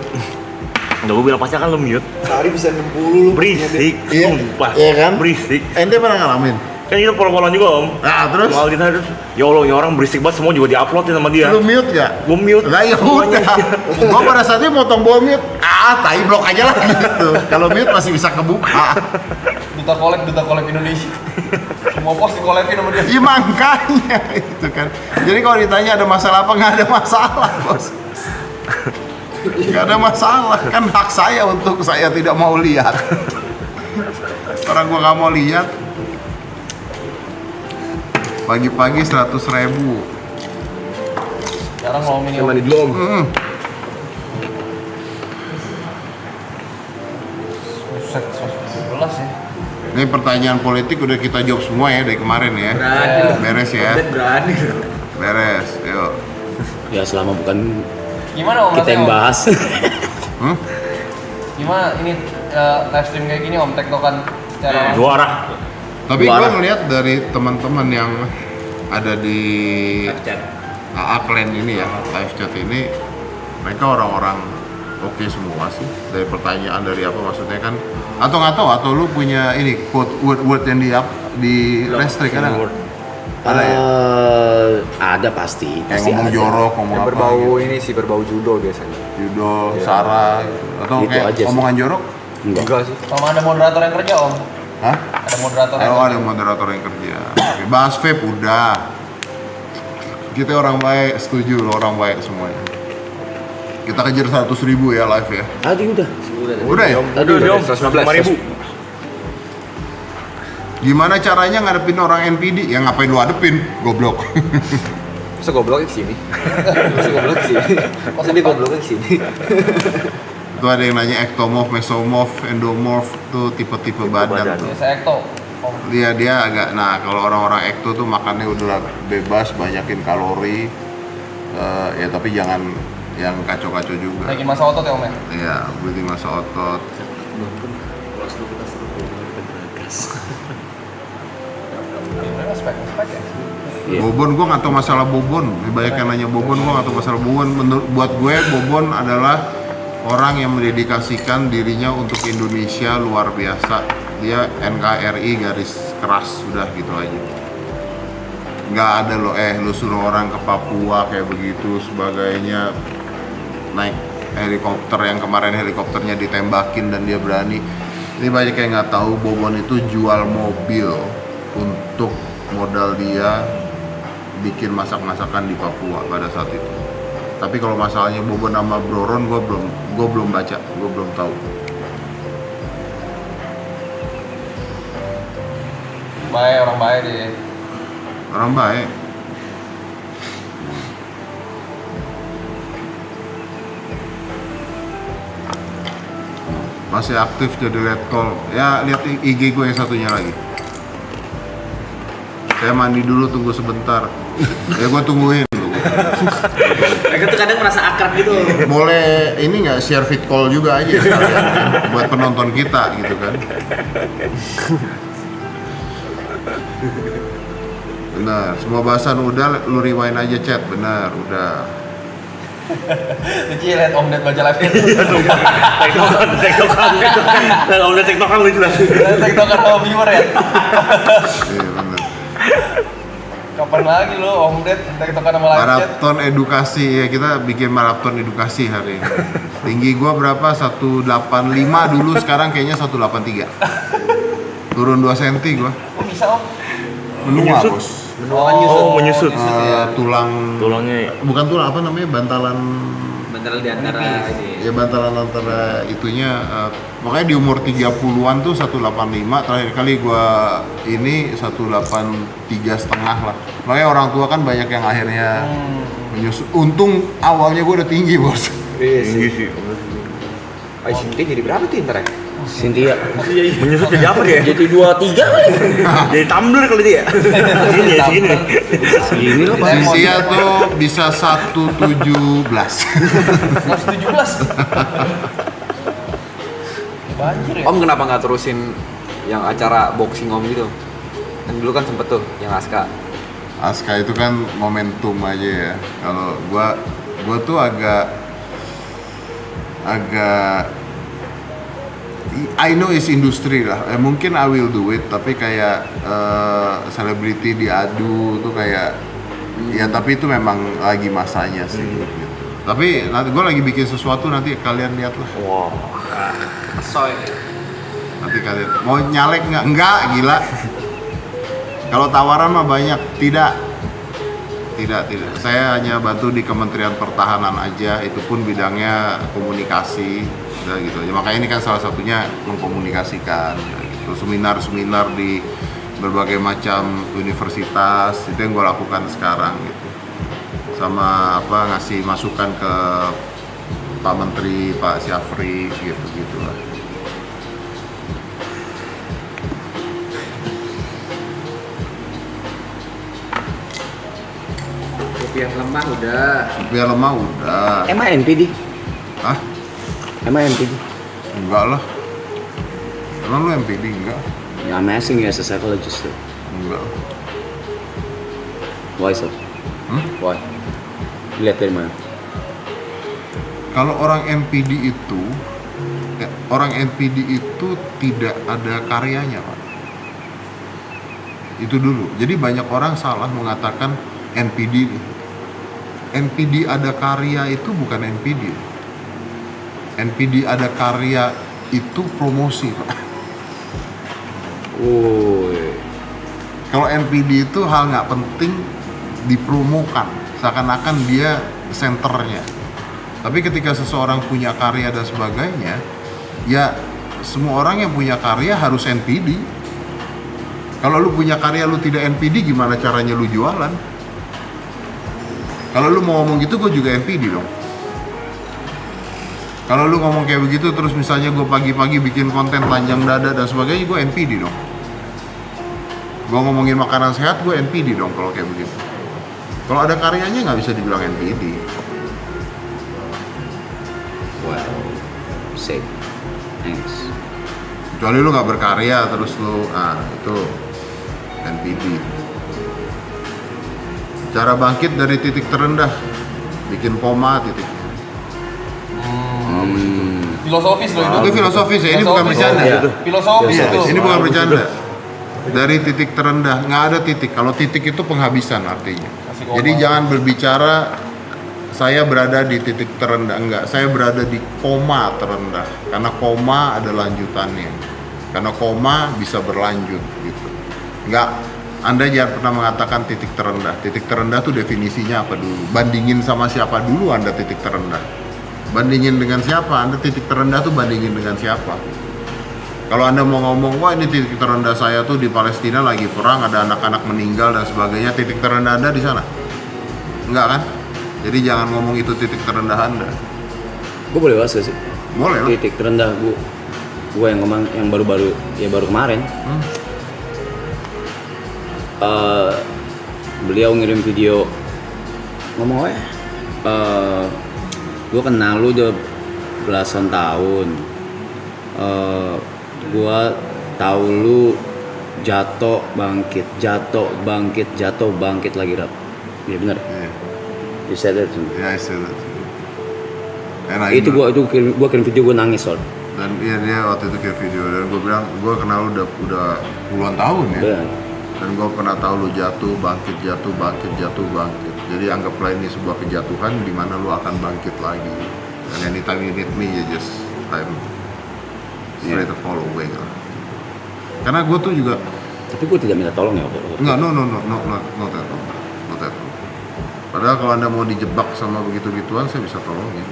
Udah gue bilang pasti kan lu mute. Sehari bisa 60 lu. Berisik, Iya. sumpah. Iya kan? Berisik. Ente pernah ngalamin? Kan kita polo-polon juga om. Nah terus Mau kita terus, ya Allah, ini orang berisik banget, semua juga diuploadin sama dia. lu mute gak? Gue mute. Lah ya Semuanya. udah. Gua pada saat itu mau tombol mute. Tai blok aja lah gitu. Kalau mute masih bisa kebuka. Duta kolek Indonesia. Semua pos di-kolekin sama dia. Iya makanya itu kan. Jadi kalau ditanya ada masalah apa, nggak ada masalah bos. Nggak ada masalah, kan hak saya untuk saya tidak mau lihat. Orang gua nggak mau lihat. Pagi-pagi 100.000. Sekarang ngomongin Yang mandi dulu om. Buset, 12 ya. Ini pertanyaan politik udah kita jawab semua ya dari kemarin ya. Berani lu. Beres ya. Udah berani lu. Beres. Yuk. Ya selama bukan Gimana om? kita yang rasanya, Om? bahas. Hmm? Gimana ini live stream kayak gini om? Tektokan secara langsung. Dua arah. Tapi Dua gue arah. ngeliat dari teman-teman yang ada di Chat. AA Clan ini ya, live chat ini, mereka orang-orang oke semua sih. Dari pertanyaan dari apa maksudnya kan? Atau nggak tahu? Atau lu punya ini quote word yang di restrict ada nggak? Ada ya? Ada pasti. Kayak Pasti ngomong ada. jorok, ngomong Yang apa? berbau gitu. ini sih, berbau judo biasanya. Judo, sara, gitu. Atau Gitu kayak aja sih. omongan jorok? Enggak. Enggak sih. Sama ada moderator yang kerja om. Hah? Ada moderator yang Oh kerja. ada moderator yang kerja. Oke, bahas vape udah. Kita orang baik, setuju loh orang baik semuanya. Kita kejar 100.000 ya live ya. Tadi udah. Udah ya? Tadi Udah, udah. 115.000. Gimana caranya ngadepin orang NPD? Ya ngapain lu hadepin? Goblok. Masa gobloknya ke sini? Masa goblok ke sini? Masa dia gobloknya ke sini? Itu ada yang nanya ectomorph, mesomorph, endomorph tuh tipe-tipe badan tuh. Biasa ekto. Om. Dia agak, nah kalau orang-orang ekto tuh makannya udah bebas, banyakin kalori. Ya tapi jangan yang kacau-kacau juga. Naikin masa otot ya om ya? Iya, building masa otot. Sebenarnya spek ya. Iya. Bobon, gue nggak tahu masalah Bobon. Banyak yang nanya Bobon, gue nggak tahu masalah Bobon. Menurut buat gue, Bobon adalah orang yang mendedikasikan dirinya untuk Indonesia luar biasa. Dia NKRI garis keras, sudah gitu aja. Nggak ada lo, lu suruh orang ke Papua kayak begitu sebagainya, naik helikopter yang kemarin helikopternya ditembakin dan dia berani. Ini banyak yang nggak tahu Bobon itu jual mobil untuk modal dia bikin masak-masakan di Papua pada saat itu. Tapi kalau masalahnya Bobon sama Broron, gue belum baca, gue belum tahu. Baik, orang baik dia. Orang baik. Masih aktif jadi red call. Ya lihat IG gue yang satunya lagi. Saya mandi dulu, tunggu sebentar. Ya gue tungguin tuh. Mereka tuh kadang merasa akrab gitu. Boleh ini nggak share fit call juga aja sekalian, buat penonton kita gitu kan. Benar, semua bahasan udah, lu rewind aja chat, benar, udah. Cici lihat om Ded baca live Tektokan. Kalau udah tektokan lucu lah. Tektokan sama viewer ya. Iya benar. Kapan lagi lo om Ded tektokan sama live chat? Maraton edukasi ya, kita bikin maraton edukasi hari ini. Tinggi gua berapa? 185 dulu, sekarang kayaknya 183. Turun 2 cm gua. Kok bisa om? Menua Menyusut. bos. Oh, menyusut. Tulang, bukan tulang, apa namanya, bantalan. Bentar di antara ini. Ya bantalan antara itunya, makanya di umur 30-an tuh 185, terakhir kali gua ini 183,5 lah. Makanya orang tua kan banyak yang akhirnya menyusut. Untung awalnya gua udah tinggi bos. Tinggi sih. Ay, Sinti jadi berapa tuh ntar ya? Cynthia. Menyusut jadi apa dia? Jadi 23 kali. Jadi tumbler kali dia. Segini ya, segini. Segini lah Pak. Sinsia tuh bisa 117. 117. Banjir ya? Om kenapa nggak terusin yang acara boxing om gitu? Kan dulu kan sempet tuh yang Aska. Aska itu kan momentum aja ya. Kalau gua tuh agak agak I know is industri lah. Mungkin I will do it, tapi kayak selebriti diadu tuh kayak ya tapi itu memang lagi masanya sih. Gitu. Tapi nanti gue lagi bikin sesuatu nanti kalian lihat lah. Wow. Soy. Nanti kalian mau nyalek nggak? Enggak, gila. Kalau tawaran mah banyak, tidak. Saya hanya bantu di Kementerian Pertahanan aja, itu pun bidangnya komunikasi, udah gitu aja. Makanya ini kan salah satunya mengkomunikasikan, gitu. Seminar-seminar di berbagai macam universitas itu yang gue lakukan sekarang, gitu. Sama apa ngasih masukan ke Pak Menteri, Pak Syafri, gitu lah. Kopi yang lemah udah. Biar lemah udah. Emang NPD? Hah? Emang NPD? Enggak lah. Emang lu MPD enggak? Yeah, I'm asking you as a psychologist. Enggak. Why so? Why? Lihat dari mana? Kalau orang NPD itu tidak ada karyanya, Pak. Itu dulu. Jadi banyak orang salah mengatakan NPD ada karya itu bukan NPD. NPD ada karya itu promosi, Pak. Kalau NPD itu hal nggak penting dipromokan, seakan-akan dia senternya. Tapi ketika seseorang punya karya dan sebagainya, ya semua orang yang punya karya harus NPD. Kalau lu punya karya lu tidak NPD, gimana caranya lu jualan? Kalau lu mau ngomong gitu, gue juga NPD dong. Kalau lu ngomong kayak begitu, terus misalnya gue pagi-pagi bikin konten panjang dada dan sebagainya, gue NPD dong. Gue ngomongin makanan sehat, gue NPD dong kalau kayak begitu. Kalau ada karyanya nggak bisa dibilang NPD. Well, safe. Thanks. Kecuali lu nggak berkarya, terus lu, itu NPD. Cara bangkit dari titik terendah, bikin koma titiknya. Filosofis loh itu. Itu filosofis ya, ini bukan bercanda. Iya. Filosofis Iya, itu. ini bukan bercanda. Dari titik terendah, nggak ada titik. Kalau titik itu penghabisan artinya. Kasih koma. Jadi jangan berbicara saya berada di titik terendah, enggak. Saya berada di koma terendah. Karena koma ada lanjutannya. Karena koma bisa berlanjut gitu. Enggak. Anda jangan pernah mengatakan titik terendah. Titik terendah tuh definisinya apa dulu? Bandingin sama siapa dulu Anda titik terendah? Bandingin dengan siapa? Anda titik terendah tuh bandingin dengan siapa? Kalau Anda mau ngomong, wah ini titik terendah saya tuh di Palestina lagi perang, ada anak-anak meninggal dan sebagainya, titik terendah Anda di sana? Enggak kan? Jadi jangan ngomong itu titik terendah Anda. Gue boleh bahas gak sih? Boleh lah. Titik terendah gue yang baru kemarin. Beliau ngirim video ngomong gue kenal lu udah belasan tahun, gue tahu lu jatuh bangkit lagi rap. Iya benar. Yeah. You said that to me. Yeah, I said that. And Itu gue kirim video gue nangis soal. Dan iya dia waktu itu kirim video dan gue bilang gue kenal lu udah puluhan tahun ya. Benar. Dan gue pernah tahu lu jatuh bangkit. Jadi anggaplah ini sebuah kejatuhan di mana lu akan bangkit lagi. Dan anytime you need me, you just I'm straight to follow away lah. Karena gue tuh juga Tapi gue tidak minta tolong ya waktu itu. enggak, not at all. Padahal kalau Anda mau dijebak sama begitu-gituan, saya bisa tolongin.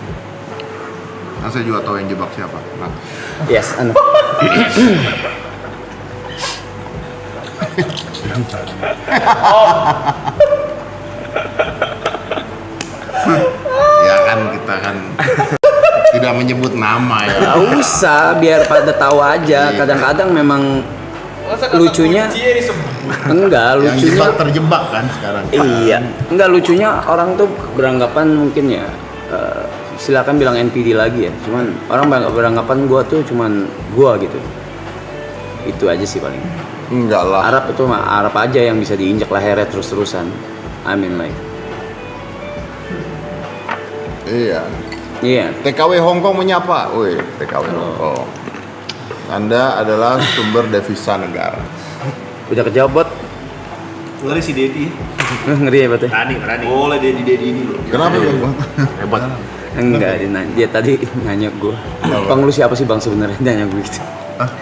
Nah, saya juga tahu yang jebak siapa. Nah, Yes, anu. ya kan kita kan tidak menyebut nama ya. Gak usah, biar pada tahu aja. Kadang-kadang memang Masa kata lucunya kunci ya disebut? enggak, Yang lucunya jebak terjebak kan sekarang. iya. Enggak, lucunya orang tuh beranggapan mungkin ya silakan bilang NPD lagi ya. Cuman orang beranggapan gua tuh cuman gua gitu. Itu aja sih paling. Enggak lah. Arab itu mah Arab aja yang bisa diinjak lehernya terus-terusan. I mean like Iya. Iya. TKW Hongkong menyapa. Woi, TKW Hongkong. Anda adalah sumber devisa negara. Udah kejawab. Ngeri si Dedi. Ngeri ya Bat ya? Berani. Boleh Dedi ini loh. Kenapa Bang? Hebat. Enggak, dia tadi nanya gue, Bang lu siapa sih Bang sebenarnya? Dia nanya gue gitu.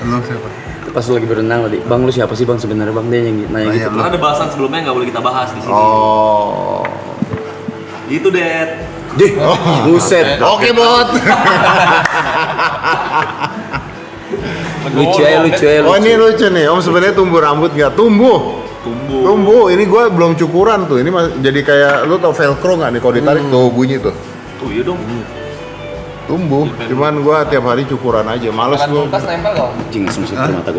Lu siapa? Pas lagi berenang tadi, Bang lu siapa sih Bang sebenarnya Bang? Dia nanya gitu. Karena ada bahasan sebelumnya nggak boleh kita bahas di sini. Oh. Itu Det. Dih, buset. Oke, Bot. Lucu ya. Oh, ini lucu nih. Om sebenarnya tumbuh rambut nggak? Tumbuh. Ini gue belum cukuran tuh. Ini jadi kayak lu tau velcro nggak nih? Kalau ditarik tuh bunyi tuh. Tuh iya dong. Tumbuh. Cuman gue tiap hari cukuran aja. Males gue. Kulkas nempel kok. Anjing, semua mata gue.